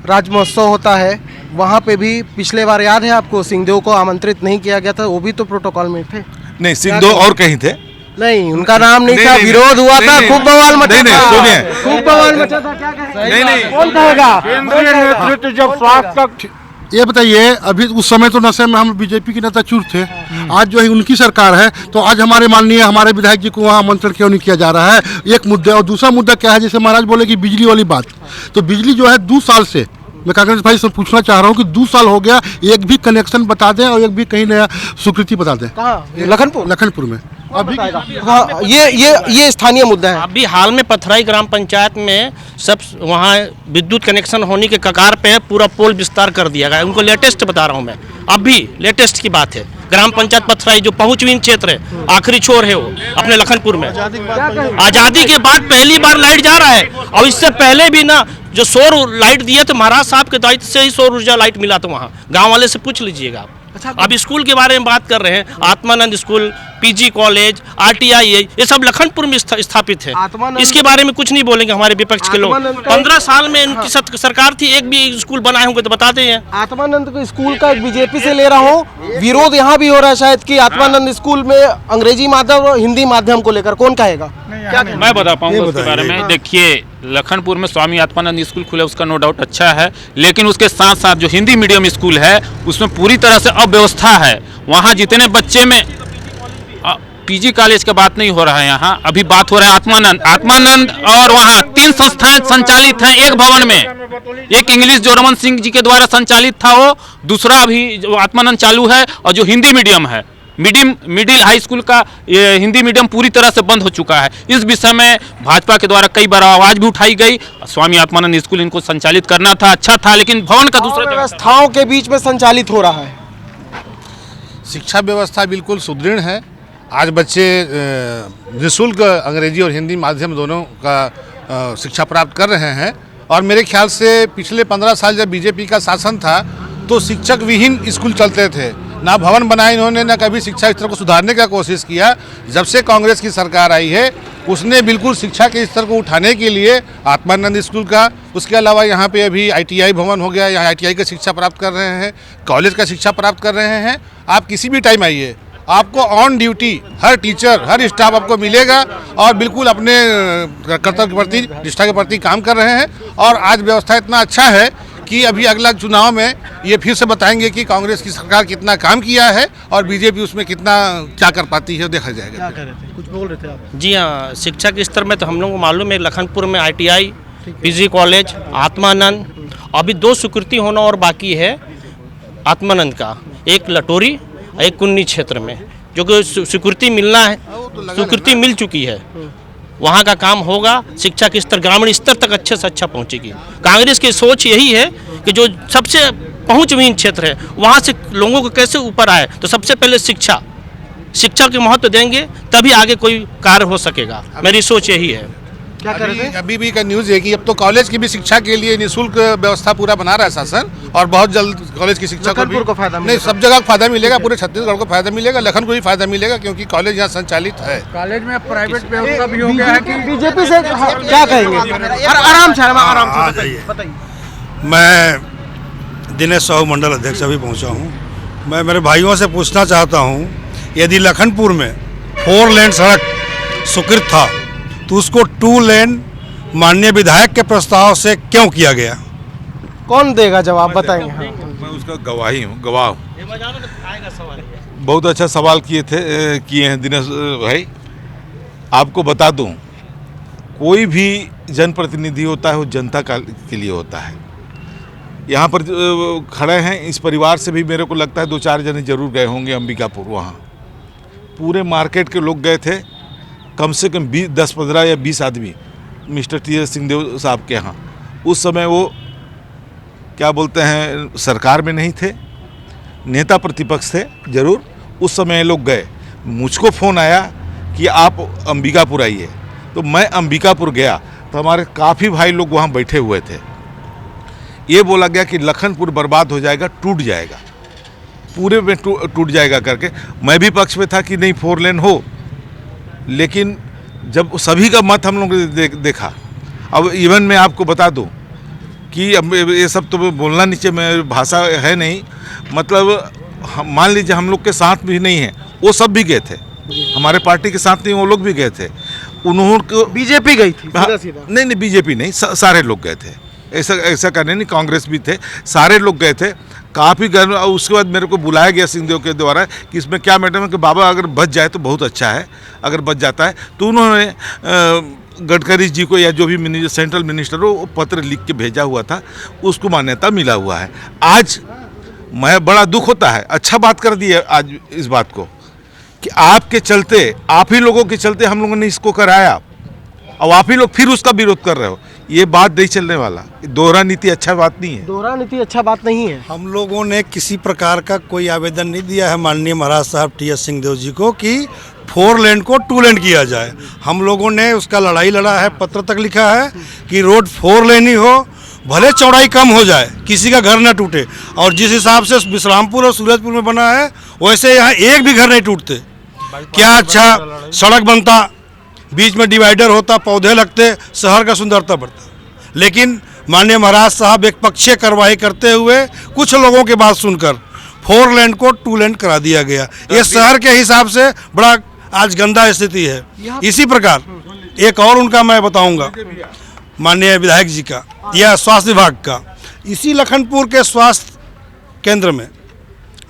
Speaker 10: राज महोत्सव होता है, वहाँ पे भी पिछले बार याद है आपको, सिंहदेव को आमंत्रित नहीं किया गया था, वो भी तो प्रोटोकॉल में थे।
Speaker 3: नहीं, सिंहदेव और कहीं थे,
Speaker 10: नहीं उनका नाम नहीं था, विरोध हुआ था, खूब बवाल मचा था, खूब बवाल मचा था, क्या कहेंगे? कौन कहेगा?
Speaker 1: केंद्रीय नेतृत्व जब स्वास्थ्य
Speaker 5: ये बताइए, अभी उस समय तो नशे में हम बीजेपी के नेता चूर थे, आज जो है उनकी सरकार है, तो आज हमारे माननीय हमारे विधायक जी को वहाँ आमंत्रण क्यों नहीं किया जा रहा है? एक मुद्दा। और दूसरा मुद्दा क्या है, जैसे महाराज बोले कि बिजली वाली बात, तो बिजली जो है 2 साल से, मैं कांग्रेस भाई से पूछना चाह रहा हूँ कि 2 साल हो गया, एक भी कनेक्शन बता दें और एक भी कहीं नया स्वीकृति बता दें।
Speaker 10: कहाँ? लखनपुर में
Speaker 5: अभी
Speaker 10: हाँ, ये स्थानीय मुद्दा है।
Speaker 6: अभी हाल में पथराई ग्राम पंचायत में सब वहाँ विद्युत कनेक्शन होने के कगार पे है, पूरा पोल विस्तार कर दिया गया है। उनको लेटेस्ट बता रहा हूँ मैं, अभी लेटेस्ट की बात है। ग्राम पंचायत पथराई जो पहुंचविहीन क्षेत्र है, आखिरी छोर है वो अपने लखनपुर में। आज़ादी के बाद पहली बार लाइट जा रहा है, और इससे पहले भी ना जो सौर लाइट दिए थे, महाराज साहब के दायित्व से ही सौर ऊर्जा लाइट मिला था वहाँ, गाँव वाले से पूछ लीजिएगा आप। अब स्कूल के बारे में बात कर रहे हैं, Atmanand school, PG college, RTI, ये सब लखनपुर में स्थापित है। इसके बारे में कुछ नहीं बोलेंगे हमारे विपक्ष के लोग। 15 साल में इनकी सरकार थी, एक भी स्कूल बनाए होंगे तो बताते हैं।
Speaker 10: आत्मानंद को स्कूल का बीजेपी से ले रहा हूँ, विरोध यहाँ भी हो रहा है शायद कि आत्मानंद स्कूल में अंग्रेजी माध्यम और हिंदी माध्यम को लेकर, कौन कहेगा?
Speaker 4: मैं बता पाऊंगा उसके बारे में। देखिए, लखनपुर में स्वामी आत्मानंद स्कूल खुला, उसका नो डाउट अच्छा है, लेकिन उसके साथ साथ जो हिंदी मीडियम स्कूल है उसमें पूरी तरह से अव्यवस्था है। वहाँ जितने बच्चे में पीजी कॉलेज का बात नहीं हो रहा है, यहाँ अभी बात हो रहा है आत्मानंद और वहाँ 3 संस्थाएं संचालित हैं एक भवन में। एक इंग्लिश जो रमन सिंह जी के द्वारा संचालित था वो, दूसरा अभी जो आत्मानंद चालू है, और जो हिंदी मीडियम है, मिडिल हाई स्कूल का ये हिंदी मीडियम पूरी तरह से बंद हो चुका है। इस विषय में भाजपा के द्वारा कई बार आवाज भी उठाई गई। स्वामी आत्मानंद स्कूल इनको संचालित करना था, अच्छा था, लेकिन भवन का दूसरा
Speaker 10: व्यवस्थाओं के बीच में संचालित हो रहा है।
Speaker 7: शिक्षा व्यवस्था बिल्कुल सुदृढ़ है। आज बच्चे निःशुल्क अंग्रेजी और हिंदी माध्यम दोनों का शिक्षा प्राप्त कर रहे हैं। और मेरे ख्याल से पिछले 15 साल जब बीजेपी का शासन था तो शिक्षक विहीन स्कूल चलते थे, ना भवन बनाए इन्होंने, ना कभी शिक्षा स्तर को सुधारने का कोशिश किया। जब से कांग्रेस की सरकार आई है उसने बिल्कुल शिक्षा के स्तर को उठाने के लिए आत्मानंद स्कूल का, उसके अलावा यहाँ पे अभी आईटीआई भवन हो गया, यहाँ आईटीआई का शिक्षा प्राप्त कर रहे हैं, कॉलेज का शिक्षा प्राप्त कर रहे हैं। आप किसी भी टाइम आइए, आपको on duty her teacher, her staff आपको मिलेगा और बिल्कुल अपने कर्तव्य के प्रति, निष्ठा के प्रति काम कर रहे हैं। और आज व्यवस्था इतना अच्छा है कि अभी अगला चुनाव में ये फिर से बताएंगे कि कांग्रेस की सरकार कितना काम किया है और बीजेपी उसमें कितना क्या कर पाती है, देखा जाएगा।
Speaker 10: कुछ बोल रहे थे आप?
Speaker 6: जी हाँ, शिक्षा के स्तर में तो हम लोग को मालूम है, लखनपुर में आईटीआई, पीजी कॉलेज, आत्मानंद, अभी 2 स्वीकृति होना और बाकी है आत्मानंद का, एक लटोरी, एक कुन्नी क्षेत्र में, जो कि स्वीकृति मिलना है, स्वीकृति मिल चुकी है। वहाँ का काम होगा, शिक्षा के स्तर ग्रामीण स्तर तक अच्छे से अच्छा पहुँचेगी। कांग्रेस की सोच यही है कि जो सबसे पहुँचविहीन क्षेत्र है वहाँ से लोगों को कैसे ऊपर आए, तो सबसे पहले शिक्षा के महत्व देंगे, तभी आगे कोई कार्य हो सकेगा। मेरी सोच यही है।
Speaker 10: क्या कर रहे थे?
Speaker 7: अभी भी का न्यूज़ है कि अब तो कॉलेज की भी शिक्षा के लिए निःशुल्क व्यवस्था पूरा बना रहा है शासन, और बहुत जल्द कॉलेज की शिक्षा को भी
Speaker 10: फायदा
Speaker 7: नहीं, सब जगह फायदा मिलेगा, पूरे छत्तीसगढ़ को फायदा मिलेगा, लखनपुर को भी फायदा मिलेगा, क्योंकि कॉलेज यहाँ संचालित है।
Speaker 1: कॉलेज में प्राइवेट व्यवस्था भी हो गया है कि
Speaker 10: बीजेपी से क्या कहेंगे? आराम से बताइए।
Speaker 14: मैं दिनेश साहू मंडल अध्यक्ष अभी पहुँचा हूँ। मैं मेरे भाइयों से पूछना चाहता हूँ, यदि लखनपुर में 4 लेन सड़क स्वीकृत था तो उसको 2 लेन माननीय विधायक के प्रस्ताव से क्यों किया गया?
Speaker 10: कौन देगा जवाब, बताएंगे?
Speaker 3: मैं उसका गवाही हूँ, गवाह हूँ। बहुत अच्छा सवाल किए हैं दिनेश भाई। आपको बता दूं, कोई भी जनप्रतिनिधि होता है वो जनता के लिए होता है। यहाँ पर खड़े हैं, इस परिवार से भी मेरे को लगता है 2-4 जने जरूर गए होंगे अंबिकापुर। वहाँ पूरे मार्केट के लोग गए थे, कम से कम 10-15 या 20 आदमी मिस्टर टी.एस. सिंहदेव साहब के यहाँ। उस समय वो क्या बोलते हैं, सरकार में नहीं थे, नेता प्रतिपक्ष थे जरूर। उस समय लोग गए, मुझको फ़ोन आया कि आप अंबिकापुर आइए, तो मैं अंबिकापुर गया तो हमारे काफ़ी भाई लोग वहाँ बैठे हुए थे। ये बोला गया कि लखनपुर बर्बाद हो जाएगा, टूट जाएगा, पूरे में टूट जाएगा करके। मैं भी पक्ष में था कि नहीं 4 लेन हो, लेकिन जब सभी का मत हम लोग ने देखा। अब इवन मैं आपको बता दूं कि अब ये सब तो बोलना नीचे में भाषा है नहीं, मतलब मान लीजिए हम लोग के साथ भी नहीं है, वो सब भी गए थे, हमारे पार्टी के साथ नहीं, वो लोग भी गए थे। उन्होंने
Speaker 10: बीजेपी गई थी सीधा।
Speaker 3: नहीं बीजेपी नहीं, सारे लोग गए थे, ऐसा करने नहीं, कांग्रेस भी थे, सारे लोग गए थे। काफ़ी गर्म। उसके बाद मेरे को बुलाया गया सिंहदेव के द्वारा कि इसमें क्या मैटर है कि बाबा अगर बच जाए तो बहुत अच्छा है, अगर बच जाता है तो उन्होंने गडकरी जी को या जो भी सेंट्रल मिनिस्टर हो वो पत्र लिख के भेजा हुआ था, उसको मान्यता मिला हुआ है। आज मैं बड़ा दुख होता है, अच्छा बात कर दी है आज इस बात को कि आपके चलते, आप ही लोगों के चलते हम लोगों ने इसको कराया, और आप ही लोग फिर उसका विरोध कर रहे हो। ये बात नहीं चलने वाला, दोहरा नीति अच्छा बात नहीं है।
Speaker 10: दोहरा नीति अच्छा बात नहीं है।
Speaker 14: हम लोगों ने किसी प्रकार का कोई आवेदन नहीं दिया है माननीय महाराज साहब टी.एस. सिंहदेव जी को कि 4 लेन को 2 लेन किया जाए। हम लोगों ने उसका लड़ाई लड़ा है, पत्र तक लिखा है कि रोड 4 लेन ही हो, भले चौड़ाई कम हो जाए, किसी का घर न टूटे। और जिस हिसाब से विश्रामपुर और सूरजपुर में बना है वैसे यहाँ एक भी घर नहीं टूटते। क्या अच्छा सड़क बनता, बीच में डिवाइडर होता, पौधे लगते, शहर का सुंदरता बढ़ता। लेकिन माननीय महाराज साहब एक पक्षीय कार्रवाई करते हुए कुछ लोगों की बात सुनकर 4 लेन को 2 लेन करा दिया गया। ये शहर के हिसाब से बड़ा आज गंदा स्थिति है। इसी प्रकार एक और उनका मैं बताऊंगा माननीय विधायक जी का या स्वास्थ्य विभाग का। इसी लखनपुर के स्वास्थ्य केंद्र में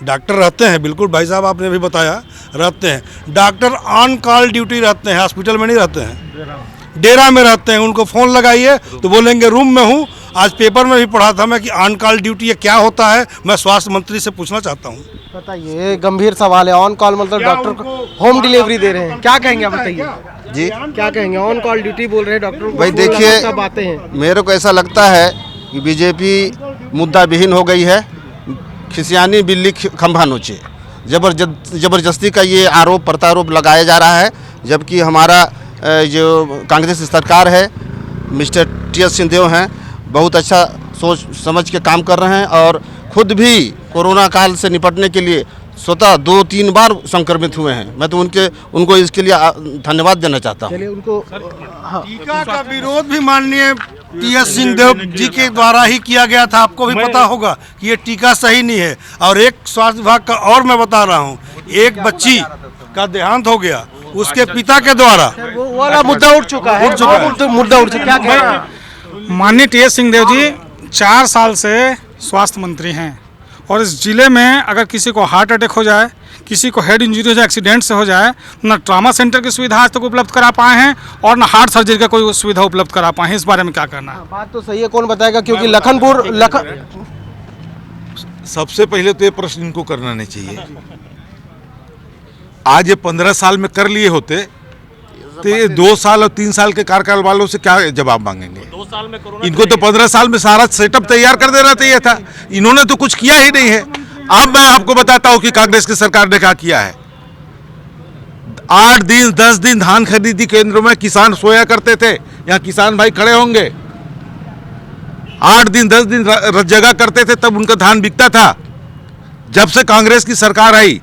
Speaker 14: डॉक्टर रहते हैं, बिल्कुल भाई साहब आपने भी बताया, रहते हैं डॉक्टर, ऑन कॉल ड्यूटी रहते हैं, हॉस्पिटल में नहीं रहते हैं, डेरा में रहते हैं। उनको फ़ोन लगाइए तो बोलेंगे रूम में हूँ। आज पेपर में भी पढ़ा था मैं कि ऑन कॉल ड्यूटी ये क्या होता है, मैं स्वास्थ्य मंत्री से पूछना चाहता हूँ।
Speaker 10: बताइए, गंभीर सवाल है। ऑन कॉल मतलब डॉक्टर को होम डिलीवरी दे रहे हैं, क्या कहेंगे आप? बताइए
Speaker 2: जी,
Speaker 10: क्या कहेंगे? ऑन कॉल ड्यूटी बोल रहे हैं डॉक्टर को।
Speaker 2: भाई देखिए,
Speaker 10: बातें हैं,
Speaker 2: मेरे को ऐसा लगता है कि बीजेपी मुद्दा विहीन हो गई है। खिसियानी बिल्ली खंभा नोचे, जबरदस्ती का ये आरोप प्रत्यारोप लगाया जा रहा है, जबकि हमारा जो कांग्रेस सरकार है, मिस्टर टी.एस. सिंहदेव हैं, बहुत अच्छा सोच समझ के काम कर रहे हैं और खुद भी कोरोना काल से निपटने के लिए स्वतः 2-3 बार संक्रमित हुए हैं। मैं तो उनको इसके लिए धन्यवाद देना चाहता हूँ।
Speaker 10: उनको
Speaker 14: टीका का विरोध भी माननीय टी.एस. सिंहदेव जी के द्वारा ही किया गया था। आपको भी पता होगा कि ये टीका सही नहीं है। और एक स्वास्थ्य विभाग का और मैं बता रहा हूँ, एक बच्ची का देहांत हो गया उसके पिता के द्वारा,
Speaker 10: वो वाला मुद्दा उठ चुका है। मुद्दा उठ चुका है। क्या कह रहे हैं?
Speaker 8: माननीय टी.एस. सिंहदेव जी 4 साल से स्वास्थ्य मंत्री हैं और इस जिले में अगर किसी को हार्ट अटैक हो जाए, किसी को हेड इंजरी हो जाए, एक्सीडेंट से हो जाए, न ट्रामा सेंटर की सुविधा आज तक उपलब्ध करा पाए हैं और न हार्ट सर्जरी का कोई सुविधा उपलब्ध करा पाए हैं। इस बारे में क्या करना है?
Speaker 10: बात तो सही है, कौन बताएगा? क्योंकि लखनपुर
Speaker 3: सबसे पहले तो ये प्रश्न इनको करना नहीं चाहिए। आज ये 15 साल में कर लिए होते तो ये 2 साल और 3 साल के कार्यकाल वालों से क्या जवाब मांगेंगे?
Speaker 11: 2 साल में
Speaker 3: इनको तो 15 साल में सारा सेटअप तैयार कर देना चाहिए था। इन्होंने तो कुछ किया ही नहीं है। अब मैं आपको बताता हूं कि कांग्रेस की सरकार ने क्या किया है। 8 दिन 10 दिन धान खरीदी केंद्रों में किसान सोया करते थे, यहाँ किसान भाई खड़े होंगे, 8 दिन 10 दिन जगह करते थे, तब उनका धान बिकता था। जब से कांग्रेस की सरकार आई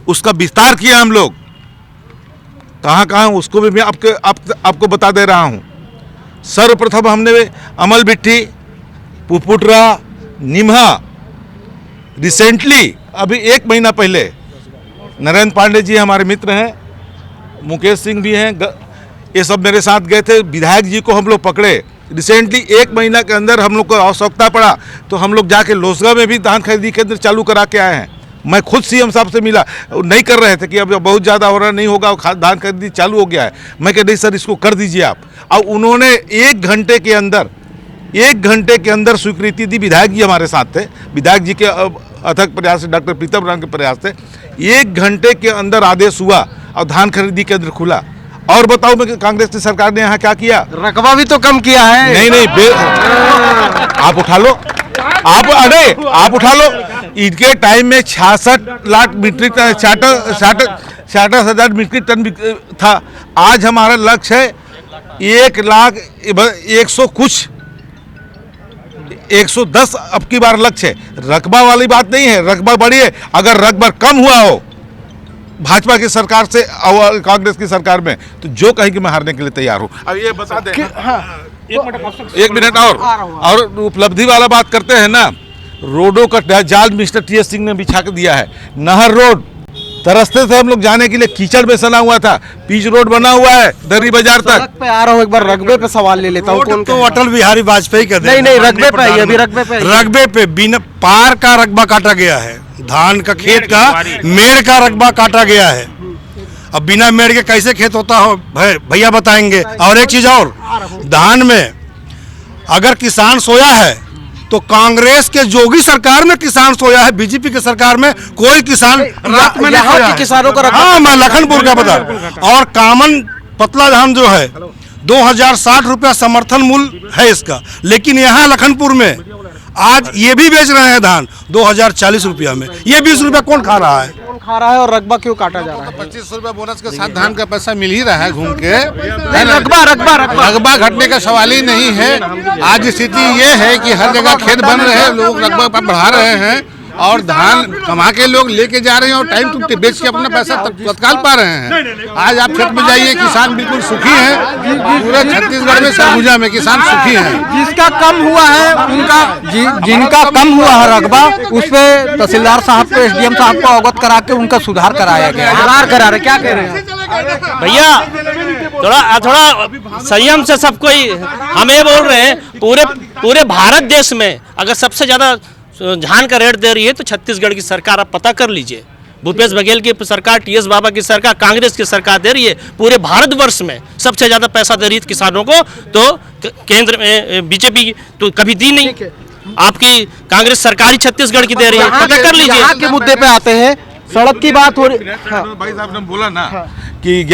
Speaker 3: उसका विस्तार किया हम लोग, कहाँ उसको भी मैं आपको बता दे रहा हूँ। सर्वप्रथम हमने अमल बिट्ठी, पुपुटरा, निम्हा, रिसेंटली अभी 1 महीना पहले नरेंद्र पांडे जी हमारे मित्र हैं, मुकेश सिंह भी हैं, ये सब मेरे साथ गए थे। विधायक जी को हम लोग पकड़े रिसेंटली, 1 महीना के अंदर हम लोग को आवश्यकता पड़ा तो हम लोग जाके लोसगा में भी धान खरीदी केंद्र चालू करा के आए हैं। मैं खुद सीएम साहब से मिला, नहीं कर रहे थे कि अब बहुत ज़्यादा हो रहा नहीं होगा, धान खरीदी चालू हो गया है। मैं कह नहीं सर इसको कर दीजिए आप। अब उन्होंने 1 घंटे के अंदर स्वीकृति दी। विधायक जी हमारे साथ थे, विधायक जी के अथक प्रयास से, डॉक्टर प्रीतम राम के प्रयास से 1 घंटे के अंदर आदेश हुआ और धान खरीदी केंद्र खुला। और बताओ मैं कांग्रेस की सरकार ने यहाँ क्या किया?
Speaker 10: रकबा भी तो कम किया है।
Speaker 3: नहीं आप उठा लो, आप उठा लो। इनके टाइम में 66 lakh metric ton, 66,000 metric ton था। आज हमारा लक्ष्य है 110 अब की बार लक्ष्य है। रकबा वाली बात नहीं है, रकबा बड़ी है। अगर रकबा कम हुआ हो भाजपा की सरकार से और कांग्रेस की सरकार में, तो जो कहेंगे मैं हारने के लिए तैयार हूं। अब ये बता दें, एक मिनट और उपलब्धि वाला बात करते हैं ना। रोडों का जाल मिस्टर टीएस सिंह ने बिछा के दिया है। नहर रोड तरसते थे हम लोग जाने के लिए, कीचड़ में सना हुआ था। पीच रोड बना हुआ है दर्री बाजार तक।
Speaker 10: पे आ रहा हूँ, एक बार रकबे पे सवाल ले लेता हूँ।
Speaker 14: तो अटल बिहारी वाजपेयी का
Speaker 10: नहीं रकबे पे ही, अभी
Speaker 14: रकबे पे बिना पार का रकबा काटा गया है। धान का खेत का मेड़ का रकबा काटा गया है। अब बिना मेड़ के कैसे खेत होता हो भैया बताएंगे। और एक चीज और, धान में अगर किसान सोया है तो कांग्रेस के जोगी सरकार में किसान सोया है, बीजेपी के सरकार में कोई किसान रात में नहीं सोया है।
Speaker 10: किसानों का
Speaker 14: हाँ, मैं लखनपुर का बता। और कामन पतला धान जो है 2060 रुपया समर्थन मूल्य है इसका, लेकिन यहाँ लखनपुर में आज ये भी बेच रहे हैं धान 2040 रुपया में। ये 20 रुपया कौन खा रहा है?
Speaker 10: कौन खा रहा है और रकबा क्यों काटा जा रहा है?
Speaker 7: 25 रुपया बोनस के साथ धान का पैसा मिल ही रहा है घूम के।
Speaker 10: रकबा
Speaker 7: घटने का सवाल ही नहीं है। आज स्थिति ये है कि हर जगह खेत बन रहे हैं, लोग रकबा बढ़ा रहे हैं और धान कमा के लोग लेके जा रहे हैं और टाइम टू बेच के अपना पैसा तत्काल पा रहे हैं। आज आप खेत में जाइए, किसान बिल्कुल सुखी हैं। पूरे छत्तीसगढ़ में सरगुजा में किसान सुखी हैं।
Speaker 10: जिसका कम हुआ है उनका, जिनका कम हुआ है रकबा, उस पे तहसीलदार साहब को, एसडीएम साहब को अवगत करा के उनका सुधार कराया गया। सुधार करा रहे, क्या कह रहे हैं
Speaker 6: भैया? थोड़ा संयम से सब कोई, हम ये बोल रहे हैं पूरे भारत देश में अगर सबसे ज्यादा धान का रेट दे रही है तो छत्तीसगढ़ की सरकार, आप पता कर लीजिए। भूपेश बघेल की सरकार, टीएस बाबा की सरकार, कांग्रेस की सरकार दे रही है। पूरे भारतवर्ष में सबसे ज्यादा पैसा दे रही है किसानों को, तो केंद्र में बीजेपी तो कभी दी नहीं। आपकी कांग्रेस सरकार ही छत्तीसगढ़ की दे रही है, पता कर लीजिए।
Speaker 10: यहाँ के मुद्दे पे आते हैं, सड़क की बात हो रही।
Speaker 3: भाई साहब ने बोला ना कि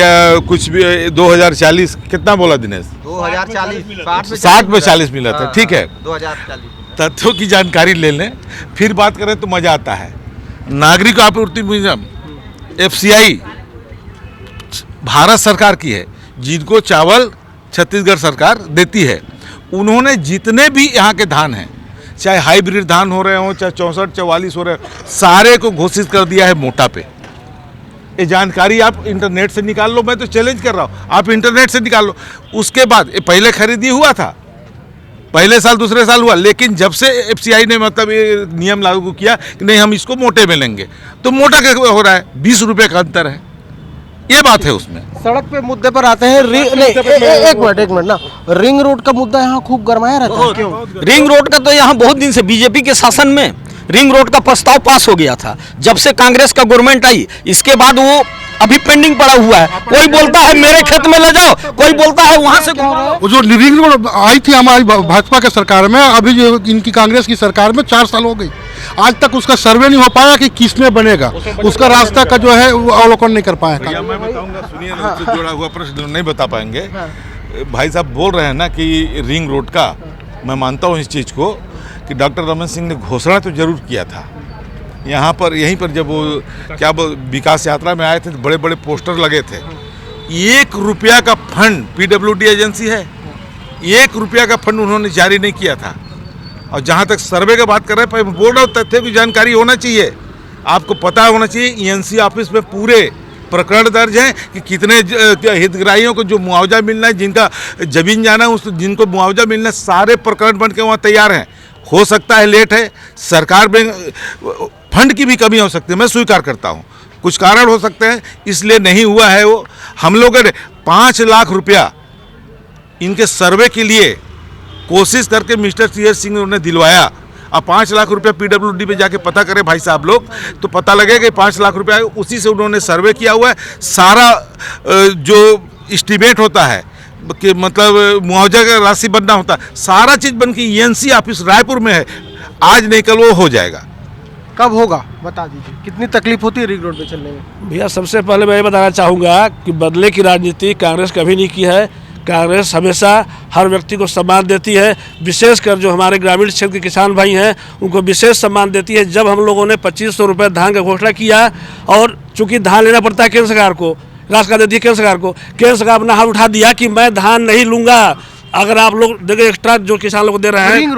Speaker 3: कुछ भी 2040 कितना बोला दिनेश?
Speaker 12: 2040
Speaker 3: 60 में 40 मिला था, ठीक है।
Speaker 12: 2040
Speaker 3: तथ्यों की जानकारी ले लें, फिर बात करें तो मजा आता है। नागरिक आपूर्ति निगम FCI भारत सरकार की है, जिनको चावल छत्तीसगढ़ सरकार देती है। उन्होंने जितने भी यहाँ के धान हैं, चाहे हाइब्रिड धान हो रहे हों, चाहे 64-44 हो रहे हो, सारे को घोषित कर दिया है मोटा पे। ये जानकारी आप इंटरनेट से निकाल लो, मैं तो चैलेंज कर रहा हूँ, आप इंटरनेट से निकाल लो। उसके बाद ये पहले खरीदी हुआ था, पहले साल दूसरे साल हुआ, लेकिन जब से FCI ने मतलब ये नियम लागू किया कि नहीं हम इसको मोटे में लेंगे, तो मोटा क्या हो रहा है, 20 रुपये का अंतर है। ये बात है उसमें।
Speaker 10: सड़क पे मुद्दे पर आते हैं। एक मिनट ना, रिंग रोड का मुद्दा यहाँ खूब गरमाया रहता है। क्यों?
Speaker 13: रिंग रोड का तो यहाँ बहुत दिन से बीजेपी के शासन में रिंग रोड का प्रस्ताव पास हो गया था। जब से कांग्रेस का गवर्नमेंट आई, इसके बाद वो अभी पेंडिंग पड़ा हुआ है। कोई बोलता है मेरे खेत में ले जाओ, कोई बोलता है वहां से।
Speaker 5: वो जो रिंग रोड आई थी हमारी भाजपा के सरकार में, अभी जो इनकी कांग्रेस की सरकार में 4 साल हो गई, आज तक उसका सर्वे नहीं हो पाया कि किसमें बनेगा, उसका रास्ता का जो है वो अवलोकन नहीं कर पाया।
Speaker 3: मैं बताऊंगा, सुनिए ना, उससे जुड़ा हुआ प्रश्न नहीं बता पाएंगे। भाई साहब बोल रहे हैं ना कि रिंग रोड का, मैं मानता हूँ इस चीज़ को कि डॉक्टर रमन सिंह ने घोषणा तो जरूर किया था। यहाँ पर यहीं पर जब वो विकास यात्रा में आए थे तो बड़े बड़े पोस्टर लगे थे। 1 रुपया का फंड, PWD एजेंसी है, 1 रुपया का फंड उन्होंने जारी नहीं किया था। और जहाँ तक सर्वे की बात कर रहे हैं, बोल रहा हूँ तथ्य की जानकारी होना चाहिए, आपको पता होना चाहिए। ENC ऑफिस में पूरे प्रकरण दर्ज हैं कि कितने हितग्राहियों को जो मुआवजा मिलना है, जिनका जमीन जाना है, उस जिनको मुआवजा मिलना है, सारे प्रकरण बन के वहाँ तैयार हैं। हो सकता है लेट है, सरकार में फंड की भी कमी हो सकती है, मैं स्वीकार करता हूँ, कुछ कारण हो सकते हैं इसलिए नहीं हुआ है वो। हम लोगों ने 5 लाख रुपया इनके सर्वे के लिए कोशिश करके मिस्टर TS सिंह ने दिलवाया। अब 5 लाख रुपया PWD पे जाके पता करें भाई साहब लोग, तो पता लगेगा कि 5 लाख रुपया उसी से उन्होंने सर्वे किया हुआ है। सारा जो एस्टीमेट होता है कि मतलब मुआवजा का राशि बनना होता है, सारा चीज़ बन के ENC ऑफिस रायपुर में है, आज नहीं कल वो हो जाएगा।
Speaker 10: कब होगा बता दीजिए, कितनी तकलीफ होती है रिंग रोड पे चलने में?
Speaker 11: भैया सबसे पहले मैं ये बताना चाहूँगा कि बदले की राजनीति कांग्रेस कभी नहीं की है। कांग्रेस हमेशा हर व्यक्ति को सम्मान देती है, विशेषकर जो हमारे ग्रामीण क्षेत्र के किसान भाई हैं उनको विशेष सम्मान देती है। जब हम लोगों ने 2500 रुपये धान का घोषणा किया, और चूँकि धान लेना पड़ता है केंद्र सरकार को, राष्ट्र का देती है केंद्र सरकार को, केंद्र सरकार अपना हाथ उठा दिया कि मैं धान नहीं लूँगा। अगर आप लोग देखें एक्स्ट्रा जो किसान लोग दे रहे हैं, रिंग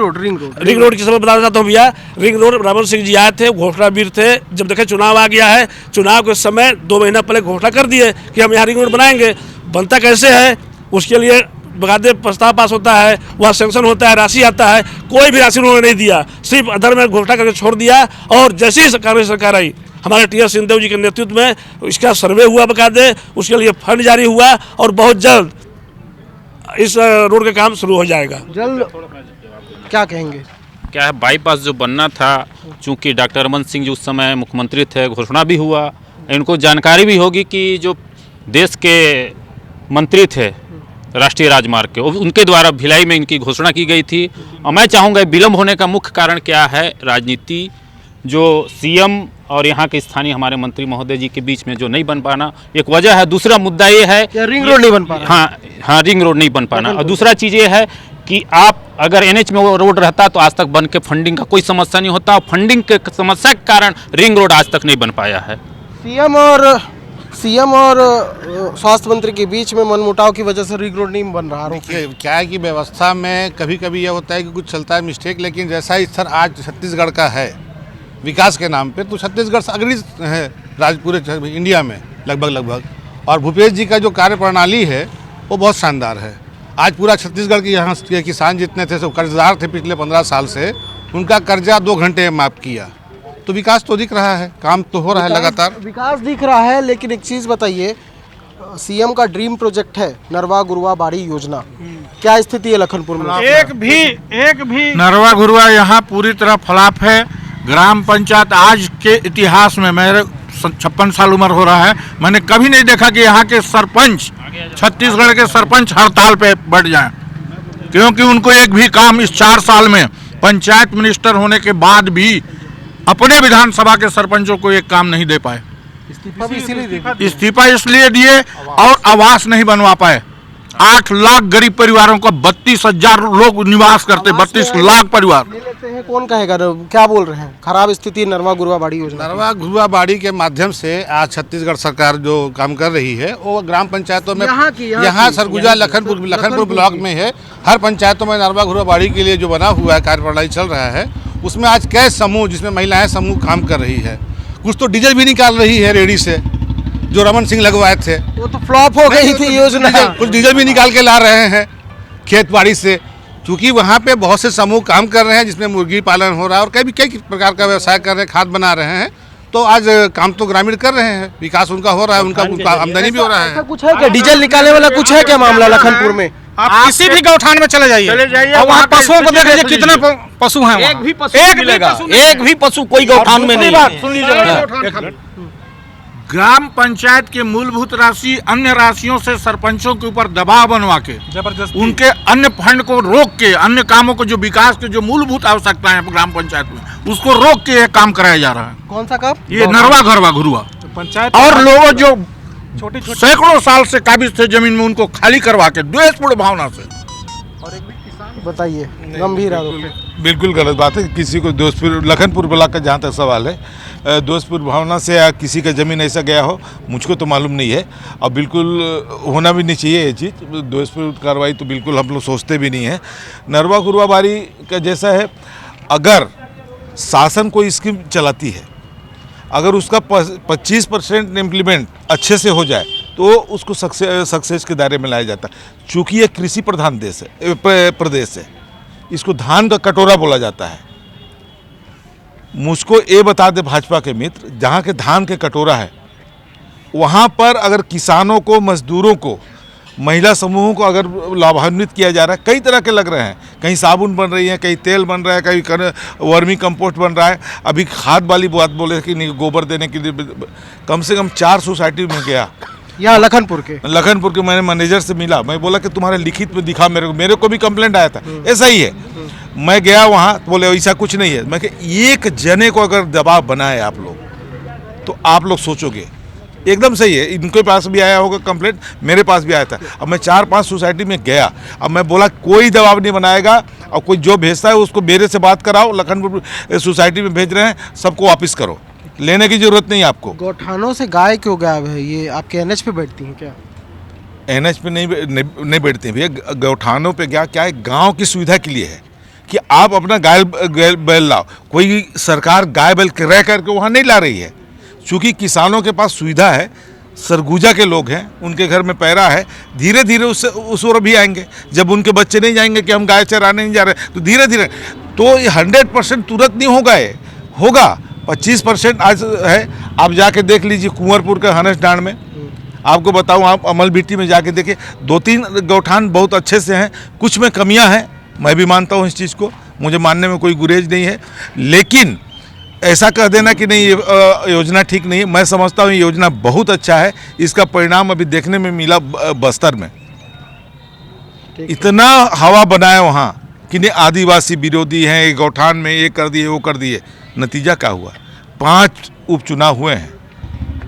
Speaker 11: रोड की समझ बताना चाहता हूँ भैया। रिंग रोड रमन सिंह जी आए थे, घोषणा वीर थे। जब देखे चुनाव आ गया है, चुनाव के समय 2 महीना पहले घोषणा कर दिए कि हम यहाँ रिंग रोड बनाएंगे। बनता कैसे है, उसके लिए बकायदे प्रस्ताव पास होता है, वहाँ सेंक्शन होता है, राशि आता है। कोई भी राशि उन्होंने नहीं दिया, सिर्फ अधर में घोषणा करके छोड़ दिया। और जैसे ही कांग्रेस सरकार आई, हमारे TS सिंहदेव जी के नेतृत्व में इसका सर्वे हुआ बकायदे, उसके लिए फंड जारी हुआ, और बहुत जल्द इस रोड का काम शुरू हो जाएगा।
Speaker 10: जल्द क्या कहेंगे?
Speaker 4: क्या है, बाईपास जो बनना था, चूंकि डॉक्टर रमन सिंह जी उस समय मुख्यमंत्री थे, घोषणा भी हुआ, इनको जानकारी भी होगी कि जो देश के मंत्री थे राष्ट्रीय राजमार्ग के, उनके द्वारा भिलाई में इनकी घोषणा की गई थी। और मैं चाहूँगा विलम्ब होने का मुख्य कारण क्या है, राजनीति, जो CM और यहाँ के स्थानीय हमारे मंत्री महोदय जी के बीच में जो नहीं बन पाना एक वजह है। दूसरा मुद्दा ये है
Speaker 10: कि रिंग रोड नहीं बन पा रहा।
Speaker 4: हाँ, रिंग रोड नहीं बन पाना। और दूसरा चीज़ ये है कि आप अगर NH में वो रोड रहता तो आज तक बन के फंडिंग का कोई समस्या नहीं होता, और फंडिंग के समस्या के कारण रिंग रोड आज तक नहीं बन पाया है।
Speaker 10: CM और स्वास्थ्य मंत्री के बीच में मनमुटाव की वजह से रिंग रोड नहीं बन रहा।
Speaker 7: देखिए क्या है कि व्यवस्था में कभी कभी यह होता है कि कुछ चलता है मिस्टेक, लेकिन जैसा स्तर आज छत्तीसगढ़ का है विकास के नाम पे, तो छत्तीसगढ़ अग्रणी है पूरे इंडिया में लगभग। और भूपेश जी का जो कार्यप्रणाली है वो बहुत शानदार है। आज पूरा छत्तीसगढ़ के यहाँ के किसान जितने थे सब कर्जदार थे पिछले 15 साल से, उनका कर्जा 2 घंटे में माफ़ किया। तो विकास तो दिख रहा है, काम तो हो रहा है लगातार।
Speaker 10: विकास दिख रहा है, लेकिन एक चीज़ बताइए, CM का ड्रीम प्रोजेक्ट है नरवा गुरवा बाड़ी योजना, क्या स्थिति है लखनपुर में?
Speaker 1: एक भी नरवा गुरवा यहाँ पूरी तरह फ्लॉप है। ग्राम पंचायत आज के इतिहास में, मेरे 56 साल उम्र हो रहा है, मैंने कभी नहीं देखा कि यहाँ के सरपंच, छत्तीसगढ़ के सरपंच हड़ताल पे बैठ जाएं, क्योंकि उनको एक भी काम इस 4 साल में पंचायत मिनिस्टर होने के बाद भी अपने विधानसभा के सरपंचों को एक काम नहीं दे पाए। इस्तीफा इसलिए दिए और आवास नहीं बनवा पाए। 8 लाख गरीब परिवारों का 32,000 लोग निवास करते, 32 लाख परिवार।
Speaker 10: कौन कहेगा, क्या बोल रहे हैं, खराब स्थिति नरवा गुरवा बाड़ी योजना?
Speaker 7: नरवा गुरवा बाड़ी के माध्यम से आज छत्तीसगढ़ सरकार जो काम कर रही है वो ग्राम पंचायतों में, यहाँ सरगुजा लखनपुर ब्लॉक में है, हर पंचायतों में नरवा गुरवा बाड़ी के लिए जो बना हुआ है कार्यप्रणाली चल रहा है, उसमें आज कई समूह, जिसमें महिलाएं समूह काम कर रही है। कुछ तो डीजल भी निकाल रही है रेडी से, जो रमन सिंह लगवाए थे,
Speaker 10: वो तो फ्लॉप हो गई थी योजना।
Speaker 7: कुछ डीजल भी निकाल के ला रहे हैं खेत बाड़ी से, क्योंकि वहाँ पे बहुत से समूह काम कर रहे हैं, जिसमें मुर्गी पालन हो रहा है और कई प्रकार का व्यवसाय कर रहे हैं, खाद बना रहे हैं। तो आज काम तो ग्रामीण कर रहे हैं, विकास उनका हो रहा है, उनका आमदनी भी हो रहा है।
Speaker 10: कुछ है क्या, डीजल निकालने वाला कुछ है क्या मामला लखनपुर में?
Speaker 8: आप किसी भी गौठान में चले जाइए और वहाँ पशुओं को देख लीजिए, कितने पशु हैं।
Speaker 13: एक भी पशु कोई गौठान में नहीं।
Speaker 1: सुन लीजिए, ग्राम पंचायत के मूलभूत राशि अन्य राशियों से सरपंचों के ऊपर दबाव बनवा के, उनके अन्य फंड को रोक के, अन्य कामों को, जो विकास के जो मूलभूत आवश्यकताएं हैं ग्राम पंचायत में, उसको रोक के यह काम कराया जा रहा है।
Speaker 10: कौन सा काम?
Speaker 1: ये नरवा घरवा घुरुआ पंचायत। और लोगों जो सैकड़ों साल से काबिज थे जमीन में, उनको खाली करवा के द्वेषपूर्ण भावना से।
Speaker 10: बताइए, गंभीर आरोप।
Speaker 3: बिल्कुल गलत बात है। किसी को दोस्तपुर लखनपुर ब्लॉक का जहाँ तक सवाल है, दोस्तपुर भावना से या किसी का ज़मीन ऐसा गया हो, मुझको तो मालूम नहीं है, और बिल्कुल होना भी नहीं चाहिए ये चीज़। दोस्तपुर कार्रवाई तो बिल्कुल हम लोग सोचते भी नहीं है। नरवा गुरवा बाड़ी का जैसा है, अगर शासन कोई स्कीम चलाती है, अगर उसका 25% इम्प्लीमेंट अच्छे से हो जाए तो उसको सक्सेस के दायरे में लाया जाता है। चूँकि ये कृषि प्रधान देश है, प्रदेश है, इसको धान का कटोरा बोला जाता है। मुझको ये बता दे भाजपा के मित्र, जहाँ के धान के कटोरा है, वहाँ पर अगर किसानों को, मजदूरों को महिला समूहों को अगर लाभान्वित किया जा रहा है, कई तरह के लग रहे हैं, कहीं साबुन बन रही है, कहीं तेल बन रहा है, कहीं वर्मी कंपोस्ट बन रहा है। अभी खाद वाली बात बोले कि नहीं, गोबर देने के लिए कम से कम 4 सोसाइटी में गया,
Speaker 10: यहाँ लखनपुर के
Speaker 3: मैंने मैनेजर से मिला, मैं बोला कि तुम्हारे लिखित में दिखा, मेरे को भी कंप्लेंट आया था ऐसा ही है। मैं गया वहाँ तो बोले ऐसा कुछ नहीं है। मैं एक जने को अगर दबाव बनाए आप लोग तो आप लोग सोचोगे एकदम सही है। इनके पास भी आया होगा कंप्लेंट, मेरे पास भी आया था। अब मैं 4-5 सोसाइटी में गया, अब मैं बोला कोई दबाव नहीं बनाएगा, और कोई जो भेजता है उसको मेरे से बात कराओ, लखनपुर सोसाइटी में भेज रहे हैं सबको वापस करो, लेने की जरूरत नहीं आपको।
Speaker 10: गौठानों से गाय क्यों गायब है? ये आपके एनएच पे बैठती हैं क्या?
Speaker 3: एनएच पे नहीं बैठते हैं भैया, गौठानों पे क्या है, गांव की सुविधा के लिए है कि आप अपना गाय बैल लाओ। कोई सरकार गाय बैल रह करके वहाँ नहीं ला रही है, चूँकि किसानों के पास सुविधा है, सरगुजा के लोग हैं, उनके घर में पैरा है, धीरे धीरे उस ओर भी आएंगे। जब उनके बच्चे नहीं जाएंगे कि हम गाय चराने नहीं जा रहे, तो धीरे धीरे, तो ये 100% तुरंत नहीं होगा, ये होगा 25% आज है। आप जाके देख लीजिए कुंवरपुर के हनस डांड में, आपको बताऊं, आप अमल बिट्टी में जाके देखिए, 2-3 गौठान बहुत अच्छे से हैं, कुछ में कमियां हैं, मैं भी मानता हूं इस चीज़ को, मुझे मानने में कोई गुरेज नहीं है। लेकिन ऐसा कह देना कि नहीं ये योजना ठीक नहीं है, मैं समझता हूँ ये योजना बहुत अच्छा है। इसका परिणाम अभी देखने में मिला बस्तर में, इतना हवा बनाया वहाँ कि नहीं आदिवासी विरोधी हैं, ये गौठान में ये कर दिए वो कर दिए। नतीजा क्या हुआ? 5 उपचुनाव हुए हैं,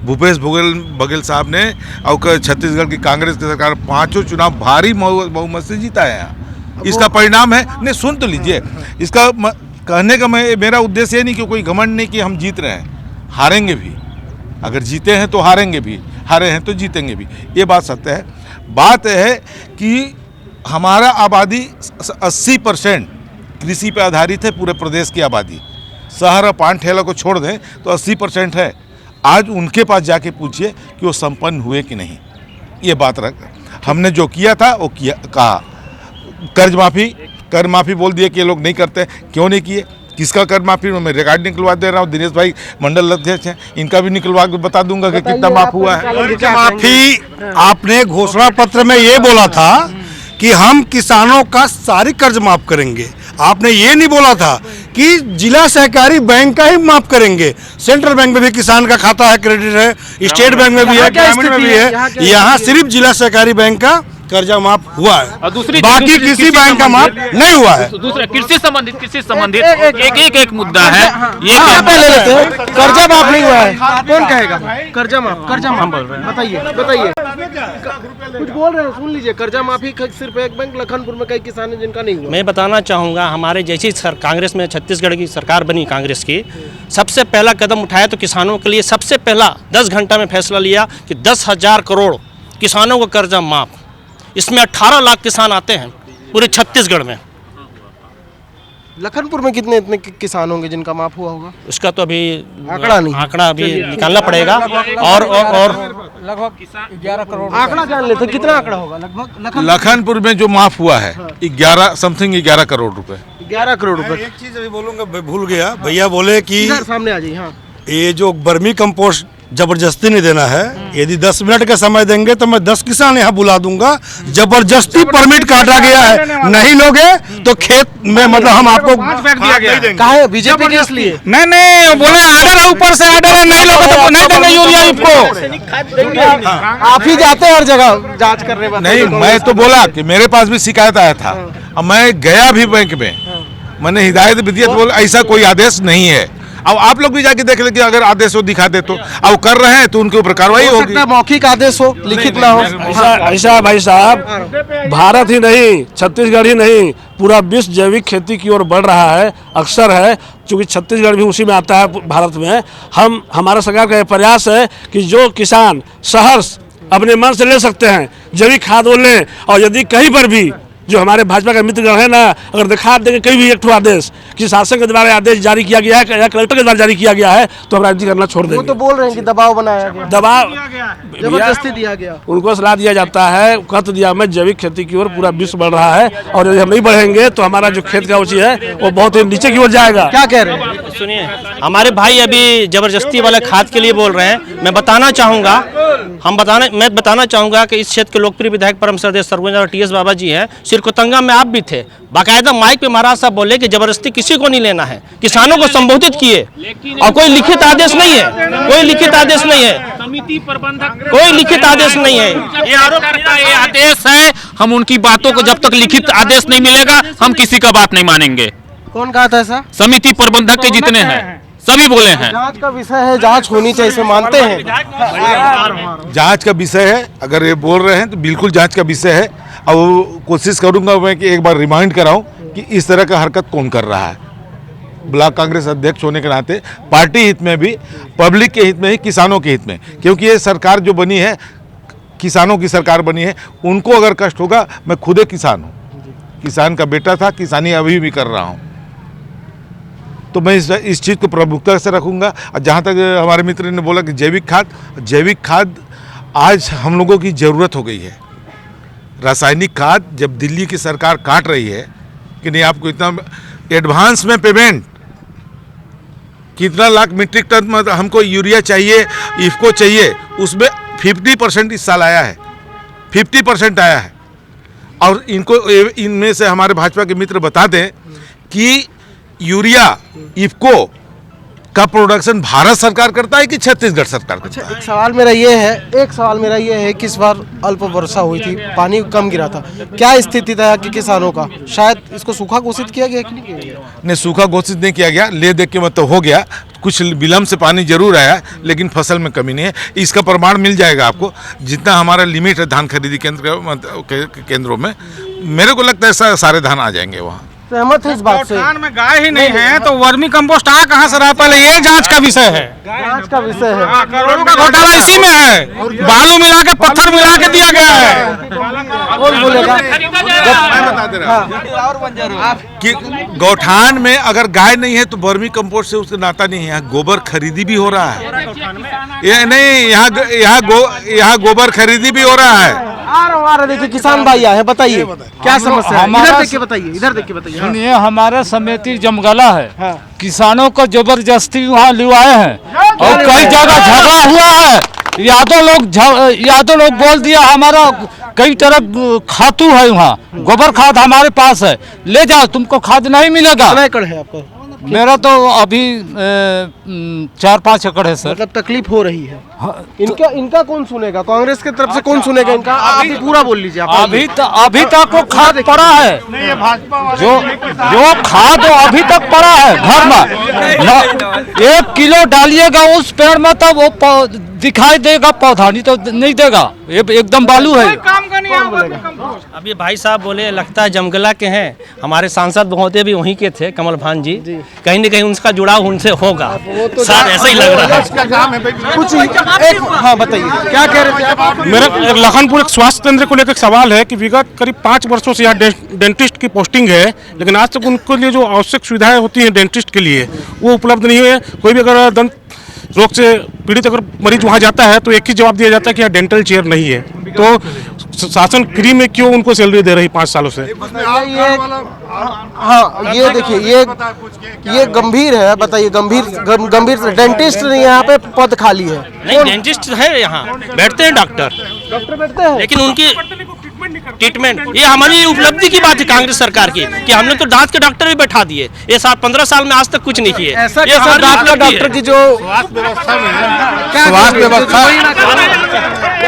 Speaker 3: भूपेश बघेल साहब ने और छत्तीसगढ़ की कांग्रेस की सरकार 5 चुनाव भारी बहुमत से जीता है यहाँ। इसका परिणाम है, नहीं सुन तो लीजिए, इसका कहने का मेरा उद्देश्य ये नहीं कि कोई घमंड नहीं कि हम जीत रहे हैं, हारेंगे भी, अगर जीते हैं तो हारेंगे भी, हारे हैं तो जीतेंगे भी, ये बात सत्य है। बात है कि हमारा आबादी 80% कृषि पे आधारित है, पूरे प्रदेश की आबादी, शहर और पान ठेला को छोड़ दें तो 80% है। आज उनके पास जाके पूछिए कि वो संपन्न हुए कि नहीं, ये बात रख। हमने जो किया था वो किया, कहा कर माफ़ी बोल दिए कि ये लोग नहीं करते, क्यों नहीं किए, किसका कर माफ़ी, मैं रिकॉर्ड निकलवा दे रहा हूँ। दिनेश भाई मंडल अध्यक्ष हैं, इनका भी निकलवा के बता दूंगा कि कितना माफ हुआ है।
Speaker 14: माफी आपने घोषणा पत्र में ये बोला था कि हम किसानों का सारी कर्ज माफ करेंगे, आपने ये नहीं बोला था कि जिला सहकारी बैंक का ही माफ करेंगे। सेंट्रल बैंक में भी किसान का खाता है, क्रेडिट है, स्टेट बैंक में भी है, ग्रामीण में भी है, यहाँ सिर्फ जिला सहकारी बैंक का कर्जा माफ हुआ है,
Speaker 4: और दूसरी
Speaker 14: बाकी किसी बैंक का माफ नहीं हुआ है।
Speaker 4: दूसरा कृषि संबंधित एक मुद्दा है, ये
Speaker 10: ले लेते हैं, कर्जा माफ नहीं हुआ है, कौन कहेगा? कर्जा माफ बोल रहे हैं, बताइए कुछ बोल रहे हैं, सुन लीजिए। कर्जा माफी सिर्फ एक बैंक, लखनपुर में कई किसान हैं जिनका नहीं हुआ।
Speaker 6: मैं बताना चाहूँगा, हमारे जैसी कांग्रेस में छत्तीसगढ़ की सरकार बनी, कांग्रेस की सबसे पहला कदम उठाया तो किसानों के लिए सबसे पहला 10 घंटा में फैसला लिया कि 10,000 करोड़ किसानों को कर्जा माफ। इसमें 18 लाख किसान आते हैं पूरे छत्तीसगढ़ में।
Speaker 10: लखनपुर में कितने इतने किसान होंगे जिनका माफ हुआ होगा?
Speaker 6: उसका तो अभी
Speaker 10: आंकड़ा
Speaker 6: अभी निकालना पड़ेगा। और
Speaker 10: लगभग 11 करोड़ आंकड़ा जान लेते, कितना आंकड़ा होगा लगभग?
Speaker 3: लखनपुर में जो माफ हुआ है 11 करोड़ रुपए।
Speaker 10: 11 करोड़ रुपए।
Speaker 14: एक चीज अभी बोलूंगा, भूल गया, भैया बोले कि
Speaker 10: सामने आ जाइए। हाँ,
Speaker 14: ये जो वर्मी कंपोस्ट जबरदस्ती नहीं देना है, यदि 10 मिनट का समय देंगे तो मैं 10 किसान यहाँ बुला दूंगा। जबरदस्ती परमिट काटा गया है, नहीं लोगे तो खेत में मतलब हम आपको
Speaker 8: फेंक दिया गया।
Speaker 10: कहा है बीजेपी के इसलिए?
Speaker 8: नहीं बोले आर्डर है, ऊपर से आर्डर है, नहीं लोगे तो नहीं देंगे यूरिया आपको।
Speaker 10: आप ही जाते हैं हर जगह जांच करने में।
Speaker 3: नहीं, मैं तो बोला कि मेरे पास भी शिकायत आया था, अब मैं गया भी बैंक में, मैंने हिदायत भी दी, बोला ऐसा कोई आदेश नहीं है। अब आप लोग भी जाके देख लेंगे, अगर आदेश हो दिखा दे तो, अब कर रहे हैं तो उनके ऊपर कार्रवाई होगी।
Speaker 10: मौखिक आदेश हो, लिखित ना हो।
Speaker 11: ऐसा भाई साहब, भारत ही नहीं, छत्तीसगढ़ ही नहीं, पूरा विश्व जैविक खेती की ओर बढ़ रहा है, अक्सर है, क्योंकि छत्तीसगढ़ भी उसी में आता है भारत में। हमारा सरकार का यह प्रयास है कि जो किसान सहर्ष अपने मन से ले सकते हैं, जैविक खाद वो लें, और यदि कहीं पर भी जो हमारे भाजपा के मित्रगण है ना, अगर दिखा देंगे कहीं भी एक ठो आदेश कि शासन के द्वारा आदेश जारी किया गया है या कलेक्टर के द्वारा जारी किया गया है तो हम राजनीति करना छोड़ देंगे।
Speaker 10: वो तो बोल रहे हैं कि दबाव बनाया गया,
Speaker 11: दबाव
Speaker 10: जबरदस्ती दिया गया,
Speaker 11: उनको सलाह दिया जाता है, खत दिया में जैविक खेती की ओर पूरा विश्व बढ़ रहा है और यदि हम नहीं बढ़ेंगे तो हमारा जो खेत का उची है वो बहुत ही नीचे की ओर जाएगा।
Speaker 10: क्या कह रहे हैं?
Speaker 6: सुनिए, हमारे भाई अभी जबरदस्ती वाले खाद के लिए बोल रहे हैं। मैं बताना चाहूँगा कि इस क्षेत्र के लोकप्रिय विधायक परम श्रद्धेय सर्वोच्च टीएस बाबा जी हैं। सिरकोतंगा में आप भी थे, बाकायदा माइक पे महाराज साहब बोले कि जबरदस्ती किसी को नहीं लेना है, किसानों को संबोधित किए और कोई लिखित आदेश नहीं है, कोई लिखित आदेश नहीं है,
Speaker 4: समिति प्रबंधक
Speaker 6: कोई लिखित आदेश नहीं है।
Speaker 4: ये आरोप करता है, ये आदेश है, हम उनकी बातों को जब तक लिखित आदेश नहीं मिलेगा हम किसी का बात नहीं मानेंगे।
Speaker 10: कौन कहा था ऐसा?
Speaker 4: समिति प्रबंधक के जितने हैं सभी बोले हैं।
Speaker 10: जांच का विषय है, जांच होनी चाहिए, इसमें मानते हैं।
Speaker 3: जांच का विषय है, अगर ये बोल रहे हैं तो बिल्कुल जांच का विषय है। अब कोशिश करूंगा मैं कि एक बार रिमाइंड कराऊं कि इस तरह का हरकत कौन कर रहा है। ब्लॉक कांग्रेस अध्यक्ष होने के नाते पार्टी हित में भी, पब्लिक के हित में ही, किसानों के हित में, क्योंकि ये सरकार जो बनी है किसानों की सरकार बनी है। उनको अगर कष्ट होगा, मैं खुद एक किसान हूँ, किसान का बेटा था, किसानी अभी भी कर रहा हूँ, तो मैं इस चीज़ को प्रमुखता से रखूँगा। और जहाँ तक हमारे मित्र ने बोला कि जैविक खाद आज हम लोगों की ज़रूरत हो गई है। रासायनिक खाद जब दिल्ली की सरकार काट रही है कि नहीं, आपको इतना एडवांस में पेमेंट, कितना लाख मीट्रिक टन हमको यूरिया चाहिए, इफ्को चाहिए, उसमें 50% इस साल आया है, 50% आया है। और इनमें से हमारे भाजपा के मित्र बता दें कि यूरिया इफ्को का प्रोडक्शन भारत सरकार करता है कि छत्तीसगढ़ सरकार करता है?
Speaker 10: एक सवाल मेरा ये है कि इस बार अल्प वर्षा हुई थी, पानी कम गिरा था, क्या स्थिति था कि किसानों का? शायद इसको सूखा घोषित किया गया कि नहीं किया गया?
Speaker 3: नहीं, सूखा घोषित नहीं किया गया, ले देख के मतलब हो गया, कुछ विलम्ब से पानी जरूर आया, लेकिन फसल में कमी नहीं है। इसका प्रमाण मिल जाएगा आपको, जितना हमारा लिमिट है धान खरीदी केंद्रों में। मेरे को लगता है सारे धान आ जाएंगे वहाँ।
Speaker 10: सहमत है इस बात से?
Speaker 8: धान में गाय ही नहीं है तो वर्मी कंपोस्ट आ कहाँ से रहा? पहले ये जांच का विषय है,
Speaker 10: जांच का विषय है।
Speaker 8: करोड़ों का घोटाला इसी में है, बालू मिला के पत्थर मिला के दिया गया है।
Speaker 10: कौन बोलेगा?
Speaker 3: कि गौठान में अगर गाय नहीं है तो वर्मी कंपोस्ट से उसका नाता नहीं है। यहाँ गोबर खरीदी भी हो रहा है, ये नहीं, यहाँ गोबर खरीदी भी हो रहा है।
Speaker 10: हमारा देखिए किसान भाई आए हैं, बताइए क्या समस्या है? इधर देख के बताइए।
Speaker 9: सुनिए, हमारे समिति जमगला है, किसानों को जबरदस्ती वहाँ लिवाए हैं और कई जगह झगड़ा हुआ है। यादव लोग बोल दिया हमारा कई तरफ खातू है, वहाँ गोबर खाद हमारे पास है, ले जाओ, तुमको खाद नहीं मिलेगा।
Speaker 10: कितना एकड़ है आपका?
Speaker 9: मेरा तो अभी 4-5 एकड़ है सर।
Speaker 10: मतलब तकलीफ हो रही है। इनका कौन सुनेगा? कांग्रेस की तरफ से कौन सुनेगा इनका? आप भी पूरा बोल लीजिए।
Speaker 9: अभी तक वो खाद पड़ा है, जो खाद अभी तक पड़ा है घर में। 1 किलो डालिएगा उस पेड़ में तब वो दिखाई देगा पौधा, नहीं तो नहीं देगा, एकदम बालू है।
Speaker 6: अभी भाई साहब बोले लगता है जमगला के हैं, हमारे सांसद महोदय भी वहीं के थे, कमल भान जी, कहीं न कहीं उनका जुड़ाव उनसे होगा, सर ऐसा ही लग रहा है।
Speaker 10: कुछ हाँ बताइए क्या कह रहे थे आप?
Speaker 8: मेरा लखनपुर एक स्वास्थ्य केंद्र को लेकर सवाल है कि विगत करीब 5 वर्षों से यहाँ डेंटिस्ट की पोस्टिंग है, लेकिन आज तक उनके लिए जो आवश्यक सुविधाएं होती हैं डेंटिस्ट के लिए वो उपलब्ध नहीं है। कोई भी अगर दंत रोग से पीड़ित अगर मरीज वहाँ जाता है तो एक ही जवाब दिया जाता है कि यहाँ डेंटल चेयर नहीं है। तो शासन फ्री में क्यों उनको सैलरी दे रही 5 सालों से?
Speaker 10: हाँ ये देखिए, ये गंभीर है। बताइए, गंभीर डेंटिस्ट नहीं, यहाँ पे पद खाली है।
Speaker 6: नहीं, डेंटिस्ट है यहाँ, बैठते हैं डॉक्टर
Speaker 10: बैठते हैं,
Speaker 6: लेकिन उनकी ट्रीटमेंट, ये हमारी उपलब्धि की बात है कांग्रेस सरकार की कि हमने तो दांत के डॉक्टर भी बैठा दिए। ये 15 साल में आज तक कुछ नहीं किए।
Speaker 10: ऐसा दांत का डॉक्टर की जो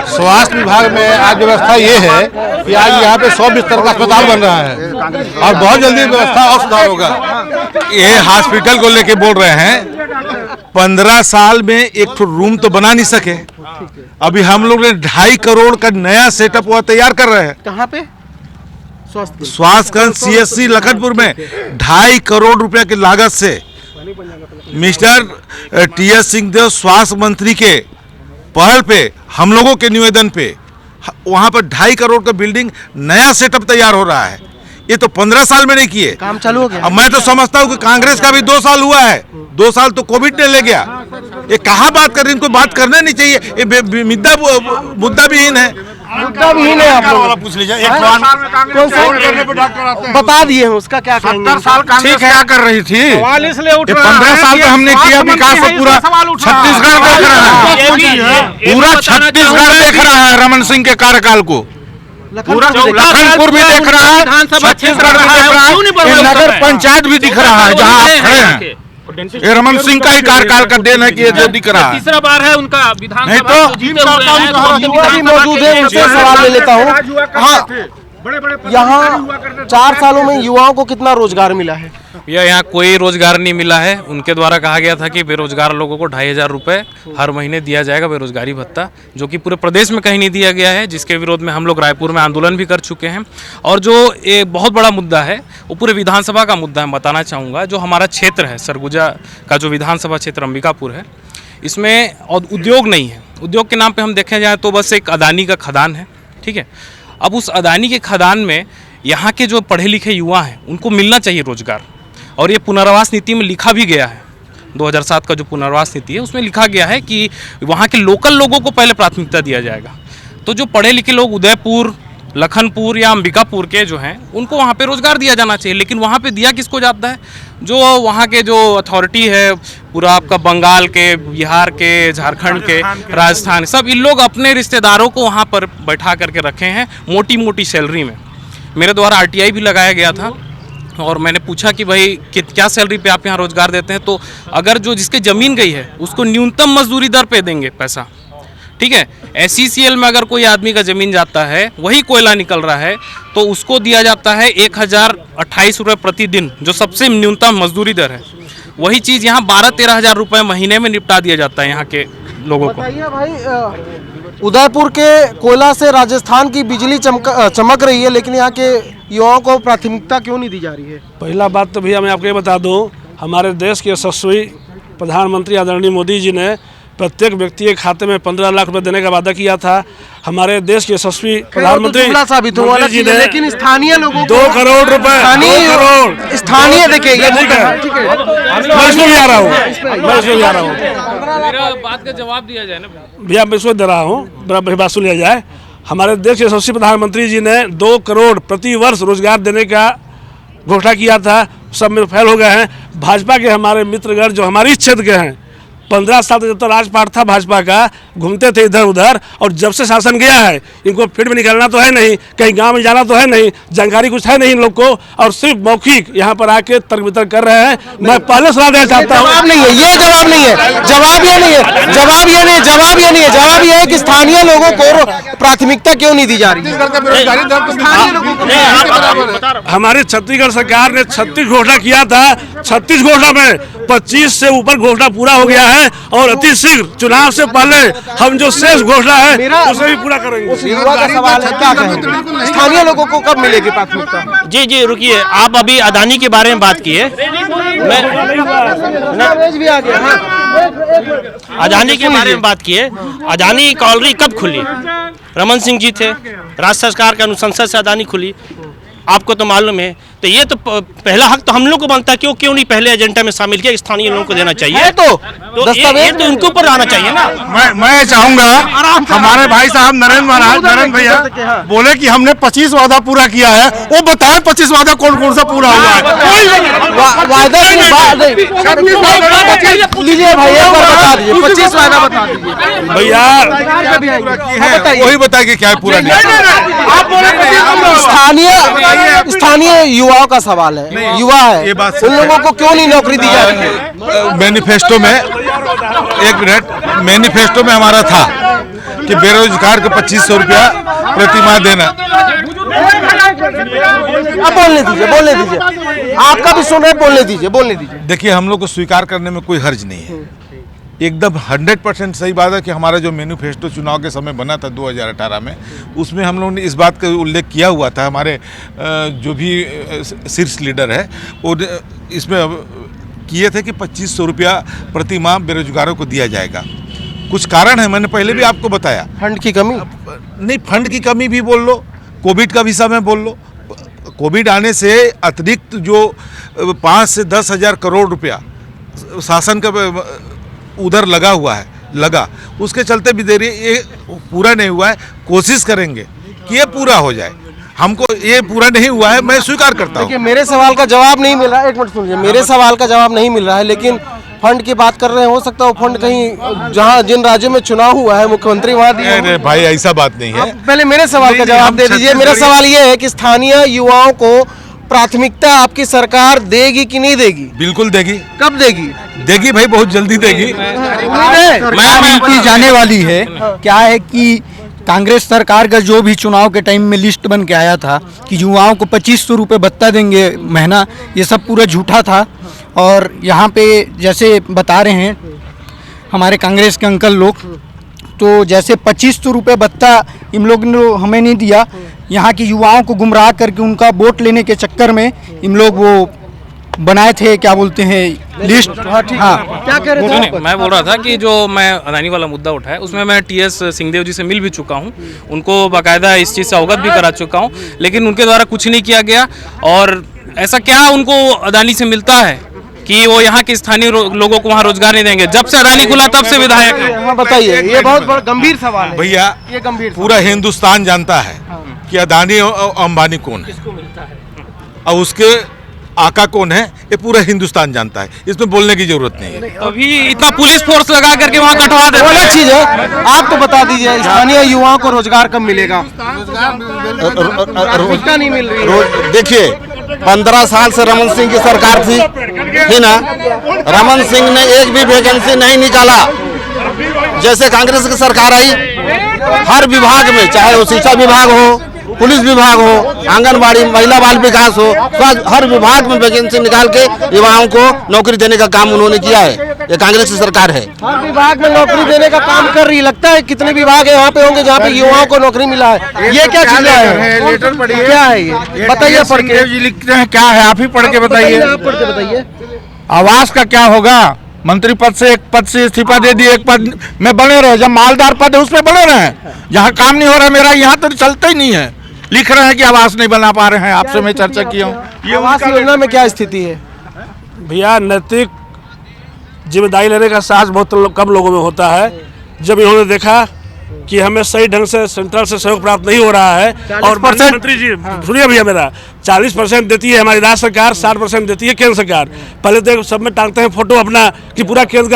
Speaker 7: स्वास्थ्य विभाग में आज व्यवस्था ये है कि आज यहाँ पे 100 बिस्तर का अस्पताल बन रहा है और बहुत जल्दी व्यवस्था और सुधार होगा।
Speaker 3: ये हॉस्पिटल को लेके बोल रहे हैं, 15 साल में एक रूम तो बना नहीं सके। अभी हम लोग ने 2.5 करोड़ का नया सेटअप हुआ तैयार कर रहे हैं।
Speaker 10: कहाँ पे?
Speaker 3: स्वास्थ्य CSC लखनपुर में 2.5 करोड़ रुपया की लागत से मिस्टर TS सिंहदेव स्वास्थ्य मंत्री के पहल पे, हम लोगों के निवेदन पे वहाँ पर 2.5 करोड़ का बिल्डिंग नया सेटअप तैयार हो रहा है। ये तो 15 साल में नहीं किए,
Speaker 10: काम चालू हो गया।
Speaker 3: अब मैं तो समझता हूँ कि कांग्रेस का भी 2 साल हुआ है, 2 साल तो कोविड ने ले गया। ये कहाँ बात कर रहे हैं, इनको बात करना नहीं चाहिए, ये मुद्दा विहीन है।
Speaker 10: मुद्दा विहीन है। आप लोग
Speaker 14: पूछ लीजिए, एक
Speaker 10: कौन सा बता दिए हैं, उसका क्या कहेंगे?
Speaker 1: 70 साल कांग्रेस क्या कर रही थी?
Speaker 8: सवाल इसलिए उठ
Speaker 1: ये
Speaker 8: रहा
Speaker 1: 15
Speaker 8: है
Speaker 1: साल
Speaker 8: कि
Speaker 1: में हमने किया
Speaker 8: स्वास्थ्य
Speaker 1: विकास
Speaker 8: मंत्री
Speaker 1: को पूरा
Speaker 8: है, इसलिए सवाल उठ रहा है।
Speaker 1: छत्तीसगढ़ देख रहा है, पूरा छत्तीसगढ़ देख रहा है रमन सिंह के कार्यकाल को, पूरा लखनपुर भी देख रहा है, छत्तीसगढ़ भी देख रहा है, ये नगर पंचायत भी दिख रहा है जहाँ आप खड़े हैं। ये रमन सिंह का ही कार्यकाल का देन है कि ये जो दिख रहा है।
Speaker 4: तीसरा बार है उनका विधानसभा
Speaker 1: नहीं तो
Speaker 4: को जीते हुए हैं, तो
Speaker 10: युवा भी मौजूद है, उनसे सवाल ले लेता हूँ। हाँ, यहाँ 4 सालों में युवाओं को कितना रोजगार मिला है?
Speaker 15: यहाँ कोई रोजगार नहीं मिला है। उनके द्वारा कहा गया था कि बेरोजगार लोगों को 2,500 रुपये हर महीने दिया जाएगा बेरोजगारी भत्ता, जो कि पूरे प्रदेश में कहीं नहीं दिया गया है, जिसके विरोध में हम लोग रायपुर में आंदोलन भी कर चुके हैं। और जो एक बहुत बड़ा मुद्दा है वो पूरे विधानसभा का मुद्दा है, बताना चाहूँगा। जो हमारा क्षेत्र है सरगुजा का, जो विधानसभा क्षेत्र अंबिकापुर है, इसमें उद्योग नहीं है। उद्योग के नाम पर हम देखें जाए तो बस एक अदानी का खदान है, ठीक है। अब उस अदानी के खदान में यहाँ के जो पढ़े लिखे युवा हैं उनको मिलना चाहिए रोजगार, और ये पुनर्वास नीति में लिखा भी गया है। 2007 का जो पुनर्वास नीति है उसमें लिखा गया है कि वहाँ के लोकल लोगों को पहले प्राथमिकता दिया जाएगा। तो जो पढ़े लिखे लोग उदयपुर, लखनपुर या अंबिकापुर के जो हैं उनको वहाँ पे रोज़गार दिया जाना चाहिए। लेकिन वहाँ पे दिया किसको जाता है? जो वहाँ के जो अथॉरिटी है, पूरा आपका बंगाल के, बिहार के, झारखंड के, राजस्थान, सब इन लोग अपने रिश्तेदारों को वहाँ पर बैठा करके रखे हैं मोटी मोटी सैलरी में। मेरे द्वारा RTI भी लगाया गया था और मैंने पूछा कि भाई क्या सैलरी पे आप यहाँ रोज़गार देते हैं? तो अगर जो जिसके ज़मीन गई है उसको न्यूनतम मजदूरी दर पे देंगे पैसा, ठीक है। SCCL में अगर कोई आदमी का ज़मीन जाता है, वही कोयला निकल रहा है, तो उसको दिया जाता है 1028 रुपये प्रतिदिन, जो सबसे न्यूनतम मजदूरी दर है। वही चीज़ यहाँ 12-13 हज़ार रुपये महीने में निपटा दिया जाता है यहाँ के लोगों को।
Speaker 10: बताइए भाई, उदयपुर के कोयला से राजस्थान की बिजली चमक रही है, लेकिन यहाँ के युवाओं को प्राथमिकता क्यों नहीं दी जा रही है?
Speaker 11: पहला बात तो भैया मैं आपको ये बता दूं, हमारे देश के यशस्वी प्रधानमंत्री आदरणीय मोदी जी ने प्रत्येक व्यक्ति के खाते में 15 लाख रुपए देने का वादा किया था। हमारे देश के यशस्वी प्रधानमंत्री
Speaker 10: साबित हुआ, लेकिन स्थानीय लोगों को
Speaker 11: 2 करोड़ रुपए,
Speaker 10: स्थानीय देखिए,
Speaker 11: मैं इसमें भी आ रहा हूँ,
Speaker 4: मेरा बात का जवाब दिया जाए ना
Speaker 11: भैया, मैं इसमें दे रहा हूँ, बात सुन लिया जाए। हमारे देश के यशस्वी प्रधानमंत्री जी ने 2 करोड़ प्रति वर्ष रोजगार देने का घोषणा किया था, सब में फैल हो गए हैं। भाजपा के हमारे मित्रगण जो हमारी इस क्षेत्र के हैं, 15 साल तक जब तक राजपाट था भाजपा का, घूमते थे इधर उधर, और जब से शासन गया है इनको फील्ड में निकलना तो है नहीं, कहीं गांव में जाना तो है नहीं, जानकारी कुछ है नहीं इन लोग को, और सिर्फ मौखिक यहाँ पर आके तर्क वितर्क कर रहे हैं। मैं पहले सलाह देना चाहता हूँ,
Speaker 10: जवाब नहीं है ये, जवाब नहीं है, जवाब ये नहीं है, जवाब ये नहीं है, जवाब ये नहीं है, जवाब ये है कि स्थानीय लोगों को प्राथमिकता क्यों नहीं दी जा रही है?
Speaker 11: हमारी छत्तीसगढ़ सरकार ने 36 घोषणा किया था, 36 घोषणा में 25 से ऊपर घोषणा पूरा हो गया है, और अति शीघ्र चुनाव से पहले हम जो शेष घोषणा है उसे भी पूरा करेंगे।
Speaker 10: उस युवा का सवाल है, क्या कहें स्थानीय लोगों को कब मिलेगी प्राथमिकता?
Speaker 6: जी रुकिए, आप अभी अदानी के बारे में बात किए, अदानी के बारे में बात किए। अदानी कॉलोनी कब खुली? रमन सिंह जी थे, राज्य सरकार के अनुशंसा से अदानी खुली, आपको तो मालूम है। तो ये तो पहला हक तो हम लोग को बनता है, क्यों नहीं पहले एजेंडा में शामिल किया? स्थानीय लोगों को देना चाहिए, तो ये तो उनके ऊपर आना चाहिए ना।
Speaker 14: मैं चाहूंगा हमारे भाई साहब नरेंद्र भैया बोले कि हमने 25 वादा पूरा किया है, वो बताए 25 वादा कौन कौन सा पूरा हुआ है।
Speaker 10: वादा लीजिए भाई, एक बार बता दीजिए, 25 वादा बता दीजिए
Speaker 3: भैया, वही बताए कि क्या है पूरा नहीं।
Speaker 10: स्थानीय युवाओं का सवाल है, युवा है, उन लोगों को क्यों नहीं नौकरी दी जा रही है?
Speaker 3: मैनिफेस्टो में, एक मिनट, मैनिफेस्टो में हमारा था कि बेरोजगार को 2500 रुपया प्रति माह देना।
Speaker 10: अब बोलने दीजिए, आपका भी सुन रहे, बोलने दीजिए।
Speaker 3: देखिए, हम लोग को स्वीकार करने में कोई हर्ज नहीं है, एकदम 100% सही बात है कि हमारा जो मैनिफेस्टो चुनाव के समय बना था 2018 में, उसमें हम लोगों ने इस बात का उल्लेख किया हुआ था। हमारे जो भी शीर्ष लीडर है वो इसमें किए थे कि 2500 रुपया प्रति माह बेरोजगारों को दिया जाएगा। कुछ कारण है, मैंने पहले भी आपको बताया,
Speaker 10: फंड की कमी।
Speaker 3: नहीं, फंड की कमी भी बोल लो, कोविड का भी समय बोल लो। कोविड आने से अतिरिक्त जो 5 से 10 हज़ार करोड़ रुपया शासन का उधर लगा हुआ है, उसके चलते भी देरी, ये पूरा नहीं हुआ है। कोशिश करेंगे कि ये पूरा हो जाए। हमको ये पूरा नहीं हुआ है, मैं स्वीकार करता हूँ।
Speaker 10: देखिए, मेरे सवाल का जवाब नहीं मिल रहा है, एक मिनट सुनिए, मेरे सवाल का जवाब नहीं मिल रहा है, लेकिन फंड की बात कर रहे हैं, हो सकता है वो फंड कहीं जहां जिन राज्यों में चुनाव हुआ है मुख्यमंत्री वहां दिए।
Speaker 3: अरे भाई, ऐसा बात नहीं है।
Speaker 10: पहले मेरे सवाल का जवाब दे दीजिए। मेरा सवाल ये है कि स्थानीय युवाओं को प्राथमिकता आपकी सरकार देगी कि नहीं देगी?
Speaker 3: बिल्कुल देगी।
Speaker 10: कब देगी?
Speaker 3: देगी भाई, बहुत जल्दी देगी।
Speaker 16: मैं जाने वाली है। क्या है कि कांग्रेस सरकार का जो भी चुनाव के टाइम में लिस्ट बन के आया था कि युवाओं को 2500 रुपये भत्ता देंगे महीना, ये सब पूरा झूठा था। और यहाँ पे जैसे बता रहे हैं हमारे कांग्रेस के अंकल लोग, तो जैसे 2500 रुपये भत्ता इन लोग ने हमें नहीं दिया, यहाँ के युवाओं को गुमराह करके उनका वोट लेने के चक्कर में इन लोग वो बनाए थे, क्या बोलते हैं, लिस्ट। हाँ,
Speaker 10: क्या कह रहे थे?
Speaker 15: मैं बोल रहा था कि जो मैं अदानी वाला मुद्दा उठाया उसमें मैं TS सिंहदेव जी से मिल भी चुका हूं, उनको बाकायदा इस चीज़ से अवगत भी करा चुका हूं, लेकिन उनके द्वारा कुछ नहीं किया गया। और ऐसा क्या उनको अदानी से मिलता है कि वो यहाँ के स्थानीय लोगों को वहाँ रोजगार नहीं देंगे? जब से अदानी खुला तब से विधायक है।
Speaker 10: हाँ, बताइए, ये बहुत बड़ा गंभीर सवाल है
Speaker 3: भैया।
Speaker 10: ये गंभीर
Speaker 3: पूरा हिंदुस्तान जानता है कि अदानी और अंबानी कौन है और उसके आका कौन है, ये पूरा हिंदुस्तान जानता है। इसमें बोलने की जरूरत नहीं है।
Speaker 15: अभी इतना पुलिस फोर्स लगा करके वहाँ कटवा देते हैं।
Speaker 10: अलग चीज है। आप तो बता दीजिए, स्थानीय युवाओं को रोजगार कब मिलेगा? प्राथमिकता नहीं मिल रही है।
Speaker 2: देखिए, 15 साल से रमन सिंह की सरकार थी ना, रमन सिंह ने एक भी वैकेंसी नहीं निकाला। जैसे कांग्रेस की सरकार आई, हर विभाग में, चाहे वो शिक्षा विभाग हो, पुलिस विभाग हो, आंगनबाड़ी, महिला बाल विकास हो, हर विभाग में वैकेंसी निकाल के युवाओं को नौकरी देने का काम उन्होंने किया है। ये कांग्रेस की सरकार है।
Speaker 10: हर विभाग में नौकरी देने का काम कर रही। लगता है कितने विभाग है वहाँ पे होंगे जहाँ पे युवाओं को नौकरी मिला है? ये क्या चीजें है? क्या है ये? बताइए पढ़ के।
Speaker 1: जी लिखते हैं, क्या है आप ही पढ़ के बताइए।
Speaker 10: आप पढ़ के बताइए।
Speaker 1: आवास का क्या होगा? मंत्री पद से एक पद से इस्तीफा दे दिए, एक पद में बने रहे। जब मालदार पद है उसमें बने रहे। जहाँ काम नहीं हो रहा मेरा, यहाँ तो चलता ही नहीं है। लिख रहे हैं कि आवास नहीं बना पा रहे हैं। आपसे मैं चर्चा किया हूँ।
Speaker 10: ये आवास योजना में क्या स्थिति है?
Speaker 11: भैया, नैतिक जिम्मेदारी लेने का साहस बहुत कम लोगों में होता है। जब इन्होंने देखा कि हमें सही ढंग से सेंट्रल से सहयोग प्राप्त नहीं हो रहा है, और मंत्री जी सुनिए भैया, मेरा 40% देती है हमारी राज्य सरकार, 60% देती है केंद्र सरकार। पहले तो सब में टांगते हैं फोटो अपना कि पूरा केंद्र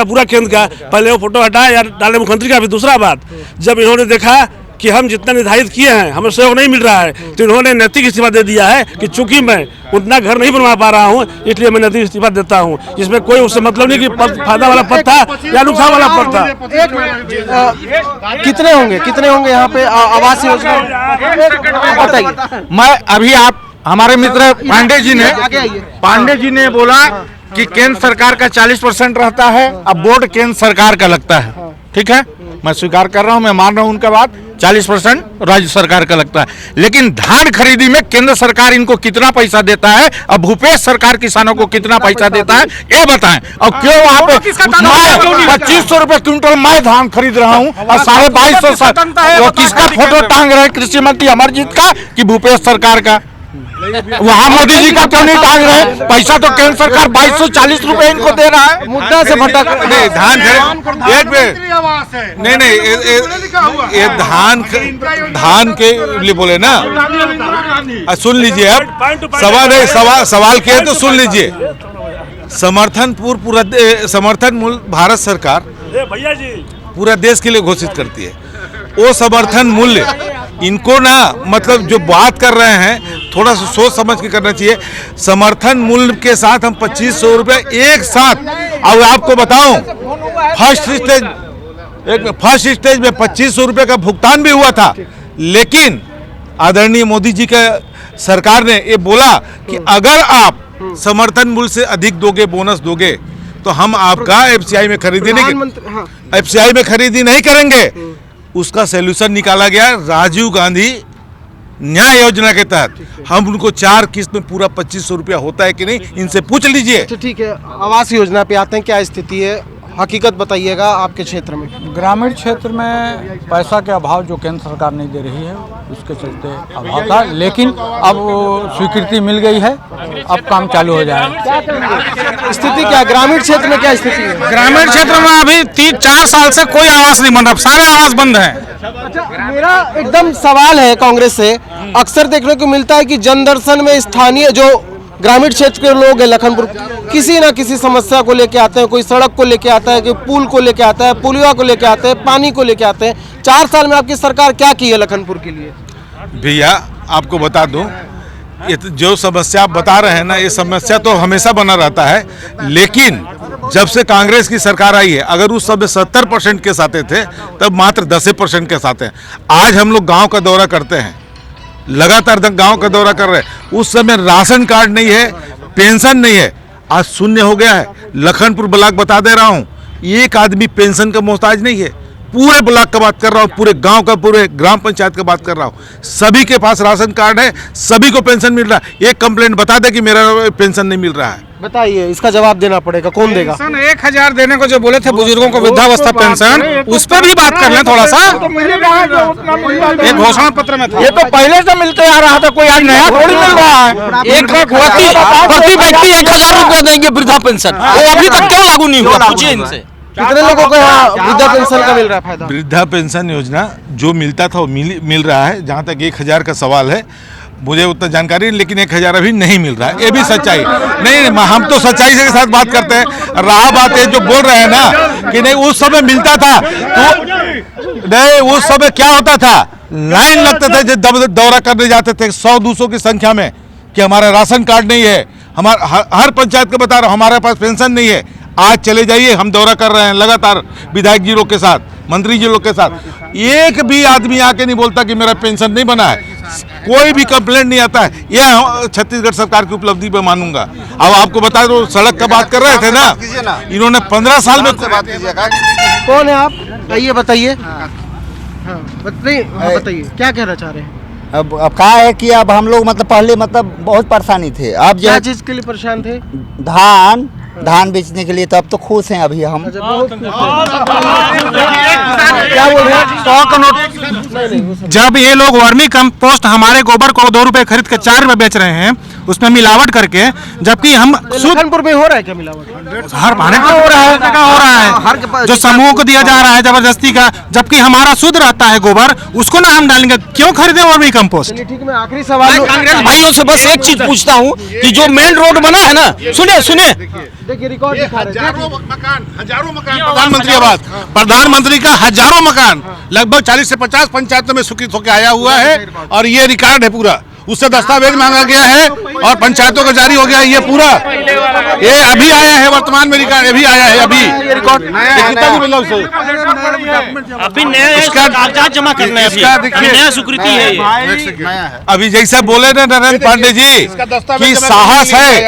Speaker 11: का, पहले वो फोटो हटाए या डाले मुख्यमंत्री का भी। दूसरा बात, जब इन्होंने देखा कि हम जितना निर्धारित किए हैं हमें सहयोग नहीं मिल रहा है, तो इन्होंने नैतिक इस्तीफा दे दिया है कि चूंकि मैं उतना घर नहीं बनवा पा रहा हूं, इसलिए मैं नैतिक इस्तीफा देता हूं। इसमें कोई उससे मतलब नहीं कि फायदा वाला पद था या नुकसान वाला पद था।
Speaker 10: कितने होंगे यहाँ पे आवास योजना? बताइए।
Speaker 1: मैं अभी आप हमारे मित्र पांडे जी ने बोला कि केंद्र सरकार का 40% रहता है, अब बोर्ड केंद्र सरकार का लगता है। ठीक है, मैं स्वीकार कर रहा हूं, मैं मान रहा हूं उनका बात। 40% राज्य सरकार का लगता है, लेकिन धान खरीदी में केंद्र सरकार इनको कितना पैसा देता है और भूपेश सरकार किसानों को कितना पैसा देता है, ये बताएं। और क्यों वहाँ पे 2500 रुपए क्विंटल मैं धान खरीद रहा हूँ और 2250 किसका फोटो टांग रहे हैं? कृषि मंत्री अमरजीत का कि भूपेश सरकार का? वहाँ मोदी जी का क्यों नहीं टांग रहे? पैसा तो केंद्र सरकार 2240 रुपए इनको दे रहा है।
Speaker 10: मुद्दा से भटक
Speaker 3: नहीं, धान एक नहीं, ये धान के लिए बोले ना। सुन लीजिए, अब सवाल किए तो सुन लीजिए। समर्थन मूल्य भारत सरकार
Speaker 11: भैया जी
Speaker 3: पूरा देश के लिए घोषित करती है। वो समर्थन मूल्य इनको ना, मतलब जो बात कर रहे हैं थोड़ा सा सोच समझ के करना चाहिए। समर्थन मूल्य के साथ हम 2500 रुपये एक साथ, और आपको बताऊं फर्स्ट स्टेज में 2500 रुपये का भुगतान भी हुआ था, लेकिन आदरणीय मोदी जी का सरकार ने ये बोला कि अगर आप समर्थन मूल्य से अधिक दोगे, बोनस दोगे, तो हम आपका FCI में खरीदी नहीं करेंगे। उसका सॉल्यूशन निकाला गया राजीव गांधी न्याय योजना के तहत। हम उनको 4 किस्त में पूरा 2500 रुपया होता है कि नहीं, इनसे पूछ लीजिए।
Speaker 10: ठीक है, आवास योजना पे आते हैं। क्या स्थिति है? हकीकत बताइएगा आपके क्षेत्र में।
Speaker 9: ग्रामीण क्षेत्र में पैसा के अभाव जो केंद्र सरकार नहीं दे रही है उसके चलते अभाव था, लेकिन अब वो स्वीकृति मिल गई है, अब काम चालू हो जाएगा।
Speaker 10: स्थिति क्या ग्रामीण क्षेत्र में क्या स्थिति है?
Speaker 8: ग्रामीण क्षेत्र में अभी 3-4 साल से कोई आवास नहीं बन रहा, सारे आवास बंद हैं।
Speaker 10: मेरा एकदम सवाल है कांग्रेस से, अक्सर देखने को मिलता है कि जनदर्शन में स्थानीय जो ग्रामीण क्षेत्र के लोग हैं लखनपुर, किसी ना किसी समस्या को लेके आते हैं, कोई सड़क को लेके आता है, कोई पुल को लेके आता है, पुलिया को लेके आते हैं, पानी को लेके आते हैं। 4 साल में आपकी सरकार क्या की है लखनपुर के लिए?
Speaker 3: भैया आपको बता दूं, ये जो समस्या आप बता रहे हैं ना, ये समस्या तो हमेशा बना रहता है, लेकिन जब से कांग्रेस की सरकार आई है, अगर उस समय 70% के साथ थे तब मात्र 10% के साथ हैं। आज हम लोग गांव का दौरा करते हैं, लगातार गांव का दौरा कर रहे हैं। उस समय राशन कार्ड नहीं है, पेंशन नहीं है, आज शून्य हो गया है। लखनपुर ब्लॉक बता दे रहा हूं, एक आदमी पेंशन का मोहताज नहीं है। पूरे ब्लॉक का बात कर रहा हूँ, पूरे गांव का, पूरे ग्राम पंचायत का बात कर रहा हूँ। सभी के पास राशन कार्ड है, सभी को पेंशन मिल रहा है। एक कंप्लेंट बता दे कि मेरा पेंशन नहीं मिल रहा है।
Speaker 10: बताइए, इसका जवाब देना पड़ेगा, कौन देगा?
Speaker 8: 1000 देने को जो बोले थे बुजुर्गों को वृद्धावस्था पेंशन, उस पर भी बात कर लें थोड़ा सा। एक घोषणा पत्र में था,
Speaker 9: ये तो पहले से मिलते आ रहा था, कोई आज नया थोड़ी मिल रहा है।
Speaker 13: प्रति व्यक्ति 1000 रुपया देंगे वृद्धा पेंशन, वो अभी तक क्यों लागू नहीं हुआ? पूछिए इनसे।
Speaker 10: कितने लोगों को यहाँ वृद्धा पेंशन का मिल रहा है फायदा?
Speaker 3: वृद्धा पेंशन योजना जो मिलता था वो मिल रहा है। जहाँ तक 1000 का सवाल है, मुझे उतना जानकारी नहीं, लेकिन 1000 अभी नहीं मिल रहा है। ये भी सच्चाई नहीं, हम तो सच्चाई के साथ बात करते हैं। रहा बात है जो बोल रहे हैं ना कि नहीं उस समय मिलता था, तो नहीं उस समय क्या होता था, लाइन लगते थे जब दौरा करने जाते थे 100-200 की संख्या में कि हमारा राशन कार्ड नहीं है। हमारा हर पंचायत को बता रहा हूँ हमारे पास पेंशन नहीं है। आज चले जाइए, हम दौरा कर रहे हैं लगातार विधायक जी लोग के साथ, मंत्री जी लोग के साथ। एक भी आदमी आके नहीं बोलता कि मेरा पेंशन नहीं बना है, कोई भी कंप्लेंट नहीं आता है। यह छत्तीसगढ़ सरकार की उपलब्धि पे मानूंगा। अब आपको बता दो, सड़क का बात कर रहे थे ना, इन्होंने 15 साल में बात कीजिएगा।
Speaker 10: कौन है आप? आइए बताइए, बताइए क्या कहना चाह रहे हैं?
Speaker 17: अब कहा है कि अब हम लोग मतलब पहले मतलब बहुत परेशानी थे, अब जो
Speaker 10: क्या चीज के लिए परेशान थे?
Speaker 17: धान बेचने के लिए, तो अब तो खुश हैं अभी हम।
Speaker 10: क्या बोल रहे हैं?
Speaker 8: 100 का नोट। जब ये लोग वर्मी कंपोस्ट हमारे गोबर को 2 रुपए खरीद के 4 रुपए बेच रहे हैं, उसमें मिलावट करके, जबकि हम
Speaker 10: लखनपुर में हो रहा है क्या मिलावट?
Speaker 8: हर भाने का हो रहा है, जगह हो रहा है, जो समूह को दिया जा रहा है जबरदस्ती का, जबकि हमारा शुद्ध रहता है गोबर, उसको ना हम डालेंगे, क्यों खरीदे वर्मी कंपोस्ट?
Speaker 10: ठीक, मैं आखिरी सवाल
Speaker 13: कांग्रेस भाइयों से बस एक चीज पूछता हूँ कि जो मेन रोड बना है ना, सुने
Speaker 10: देखिए रिकॉर्ड दिखा रहे हैं,
Speaker 7: हजारों मकान प्रधानमंत्री आवास, प्रधानमंत्री का हजारों मकान लगभग 40 से 50 पंचायतों में स्वीकृत होकर आया हुआ है, और ये रिकॉर्ड है पूरा। उससे दस्तावेज मांगा गया है और पंचायतों को जारी हो गया है। ये पूरा ये अभी आया है, वर्तमान में रिकॉर्ड अभी आया है। अभी ये रिकॉर्ड
Speaker 6: अभी नया कागजात जमा करना है, अभी नया स्वीकृति है ये।
Speaker 3: अभी जैसा बोले ना नरेंद्र पांडे जी कि साहस है,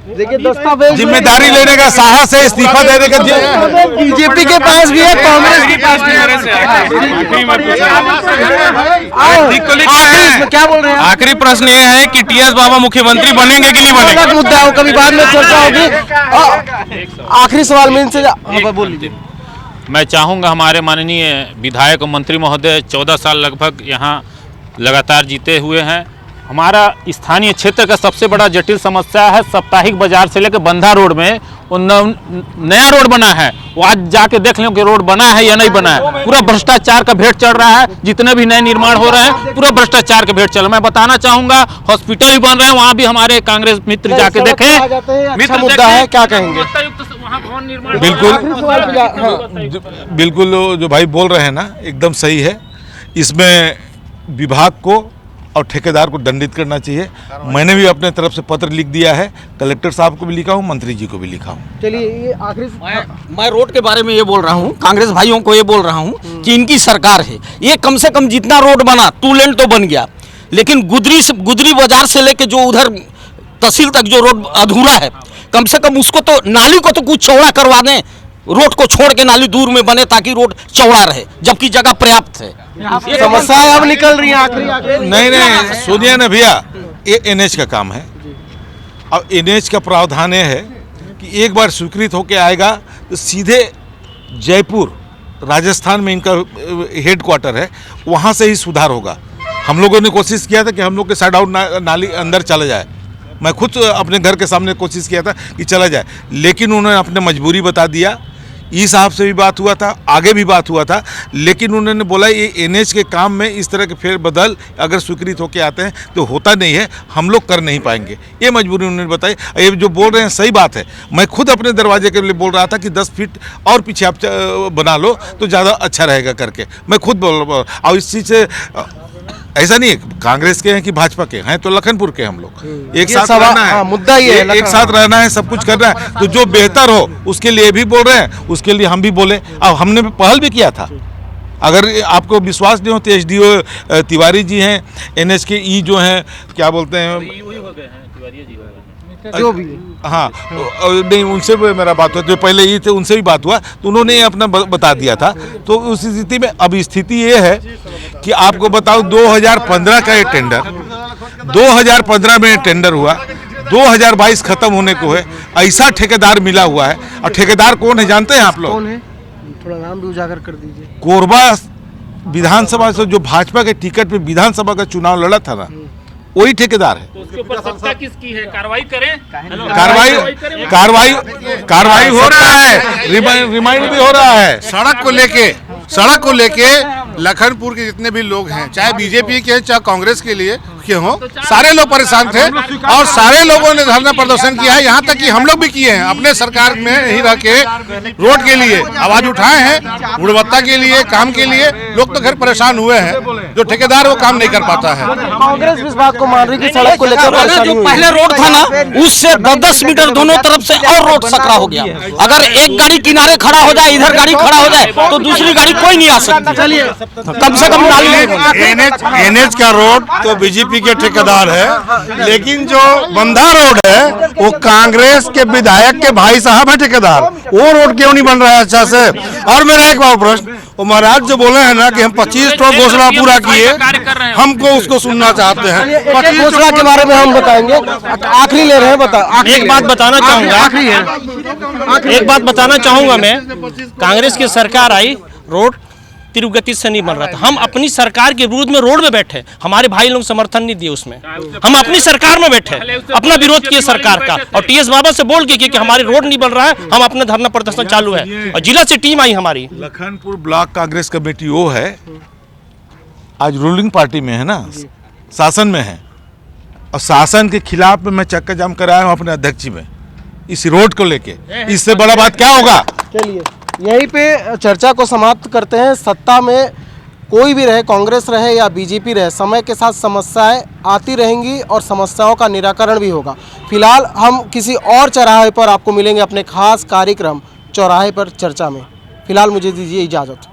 Speaker 10: देखिए दस्तावेज,
Speaker 3: जिम्मेदारी लेने का साहस है, इस्तीफा देने का
Speaker 10: बीजेपी के पास भी है, कांग्रेस के पास भी है। क्या बोल रहे हैं?
Speaker 15: आखिरी प्रश्न ये है कि टीएस बाबा मुख्यमंत्री बनेंगे कि नहीं बनेंगे?
Speaker 10: अलग मुद्दा हो, कभी बाद में चर्चा होगी। आखिरी सवाल में इनसे बोल लीजिए।
Speaker 4: मैं चाहूँगा हमारे माननीय विधायक और मंत्री महोदय 14 साल लगभग यहाँ लगातार जीते हुए हैं। हमारा स्थानीय क्षेत्र का सबसे बड़ा जटिल समस्या है साप्ताहिक बाजार से लेकर बंधा रोड में वो नया रोड बना है, वो आज जाके देख लो कि रोड बना है या नहीं बना है। पूरा भ्रष्टाचार का भेंट चढ़ रहा है, जितने भी नए निर्माण हो रहे हैं पूरा भ्रष्टाचार का भेंट चल रहा है। मैं बताना चाहूँगा हॉस्पिटल भी बन रहे हैं, वहाँ भी हमारे कांग्रेस मित्र जाके देखें।
Speaker 10: मित्र मुद्दा है, क्या कहेंगे?
Speaker 3: बिल्कुल जो भाई बोल रहे हैं ना एकदम सही है। इसमें विभाग को और ठेकेदार को दंडित करना चाहिए। मैंने भी अपने तरफ से पत्र लिख दिया है, कलेक्टर साहब को भी लिखा हूँ, मंत्री जी को भी लिखा हूँ।
Speaker 10: चलिए ये आखिरी
Speaker 13: मैं रोड के बारे में ये बोल रहा हूँ, कांग्रेस भाइयों को ये बोल रहा हूँ कि इनकी सरकार है, ये कम से कम जितना रोड बना 2 लेन तो बन गया, लेकिन गुदरी बाजार से लेके जो उधर तहसील तक जो रोड अधूरा है, कम से कम उसको तो नाली को तो कुछ चौड़ा करवा दें, रोड को छोड़ के नाली दूर में बने ताकि रोड चौड़ा रहे, जबकि जगह पर्याप्त है।
Speaker 10: समस्याएं अब निकल रही हैं आखिरी।
Speaker 3: नहीं सुनिए ना भैया, ये एनएच का काम है। अब एनएच का प्रावधान ये है कि एक बार स्वीकृत होके आएगा तो सीधे जयपुर राजस्थान में इनका हेड क्वार्टर है, वहाँ से ही सुधार होगा। हम लोगों ने कोशिश किया था कि हम लोग के साइड आउट नाली अंदर चला जाए, मैं खुद अपने घर के सामने कोशिश किया था कि चला जाए, लेकिन उन्होंने अपने मजबूरी बता दिया। ई साहब से भी बात हुआ था, आगे भी बात हुआ था, लेकिन उन्होंने बोला ये एनएच के काम में इस तरह के फेरबदल अगर स्वीकृत होकर आते हैं तो होता नहीं है, हम लोग कर नहीं पाएंगे, ये मजबूरी उन्होंने बताई। ये जो बोल रहे हैं सही बात है, मैं खुद अपने दरवाजे के लिए बोल रहा था कि 10 फीट और पीछे आप बना लो तो ज़्यादा अच्छा रहेगा करके, मैं खुद बोल। और इस चीज़ से ऐसा नहीं है कांग्रेस के हैं कि भाजपा के हैं, तो लखनपुर के हम लोग एक साथ रहना है,
Speaker 10: मुद्दा ये है,
Speaker 3: एक साथ रहना है, सब कुछ करना है, तो जो बेहतर हो उसके लिए भी बोल रहे हैं, उसके लिए हम भी बोले और हमने पहल भी किया था। अगर आपको विश्वास नहीं हो तो एसडीओ तिवारी जी हैं, एनएच के ई जो हैं क्या बोलते हैं
Speaker 10: जो भी,
Speaker 3: हाँ नहीं उनसे भी मेरा बात हुआ, जो पहले ये थे उनसे भी बात हुआ, तो उन्होंने अपना बता दिया था। तो उस स्थिति में अब स्थिति ये है कि आपको बताओ 2015 का ये टेंडर, 2015 में टेंडर हुआ, 2022 खत्म होने को है, ऐसा ठेकेदार मिला हुआ है। और ठेकेदार कौन है जानते हैं आप लोग?
Speaker 10: कौन है? थोड़ा नाम भी उजागर कर दीजिए।
Speaker 3: कोरबा विधानसभा से जो भाजपा के टिकट पे विधानसभा का चुनाव लड़ा था ना, वही ठेकेदार है।
Speaker 4: तो उसके ऊपर सत्ता किसकी है? कार्रवाई करें,
Speaker 3: कार्रवाई हो रहा है, रिमाइंड भी हो रहा है।
Speaker 7: सड़क को लेके लखनपुर के जितने भी लोग हैं, चाहे बीजेपी के चाहे कांग्रेस के लिए के हों, सारे लोग परेशान थे और सारे लोगों ने धरना प्रदर्शन किया है। यहाँ तक कि हम लोग भी किए हैं, अपने सरकार में ही रह के रोड के लिए आवाज उठाए हैं, गुणवत्ता के लिए, काम के लिए। लोग तो घर परेशान हुए हैं, जो ठेकेदार वो काम नहीं कर पाता है।
Speaker 10: कांग्रेस इस बात को मान रही कि सड़क को लेकर
Speaker 13: जो पहले रोड था ना, उससे 10-10 मीटर दोनों तरफ से और रोड सकरा हो गया। अगर एक गाड़ी किनारे खड़ा हो जाए, इधर गाड़ी खड़ा हो जाए, तो दूसरी गाड़ी कोई नहीं आ सकती। चलिए कम से कम
Speaker 7: एनएच का रोड तो बीजेपी के ठेकेदार है, लेकिन जो बंधा रोड है वो कांग्रेस के विधायक के भाई साहब है ठेकेदार। वो रोड क्यों नहीं बन रहा है अच्छा से? और मेरा एक और प्रश्न, वो महाराज जो बोले हैं ना कि हम 25 घोषणा पूरा किए, हमको उसको सुनना चाहते हैं।
Speaker 10: 25 घोषणा के बारे में हम बताएंगे, आखिरी ले रहे हैं। बता,
Speaker 6: एक बात बताना चाहूंगा,
Speaker 10: आखिरी है,
Speaker 6: एक बात बताना चाहूंगा मैं, कांग्रेस की सरकार आई, रोड तीव्र गति से नहीं बन रहा था। हम अपनी सरकार के विरोध में रोड में बैठे, हमारे भाई लोग समर्थन नहीं दिए उसमें, हम अपनी सरकार में बैठे, अपना विरोध किए सरकार का, और टीएस बाबा से बोल के कि हमारी रोड नहीं बन रहा है, हम अपना धरना प्रदर्शन चालू है। और जिला से टीम आई हमारी,
Speaker 3: लखनपुर ब्लॉक कांग्रेस कमेटी वो है, आज रूलिंग पार्टी में है ना, शासन में है, और शासन के खिलाफ में मैं चक्का जाम कराया हूँ अपने अध्यक्ष जी में इस रोड को लेके। इससे बड़ा बात क्या होगा?
Speaker 10: चलिए यहीं पे चर्चा को समाप्त करते हैं। सत्ता में कोई भी रहे, कांग्रेस रहे या बीजेपी रहे, समय के साथ समस्याएं आती रहेंगी और समस्याओं का निराकरण भी होगा। फिलहाल हम किसी और चौराहे पर आपको मिलेंगे अपने खास कार्यक्रम चौराहे पर चर्चा में। फिलहाल मुझे दीजिए इजाज़त।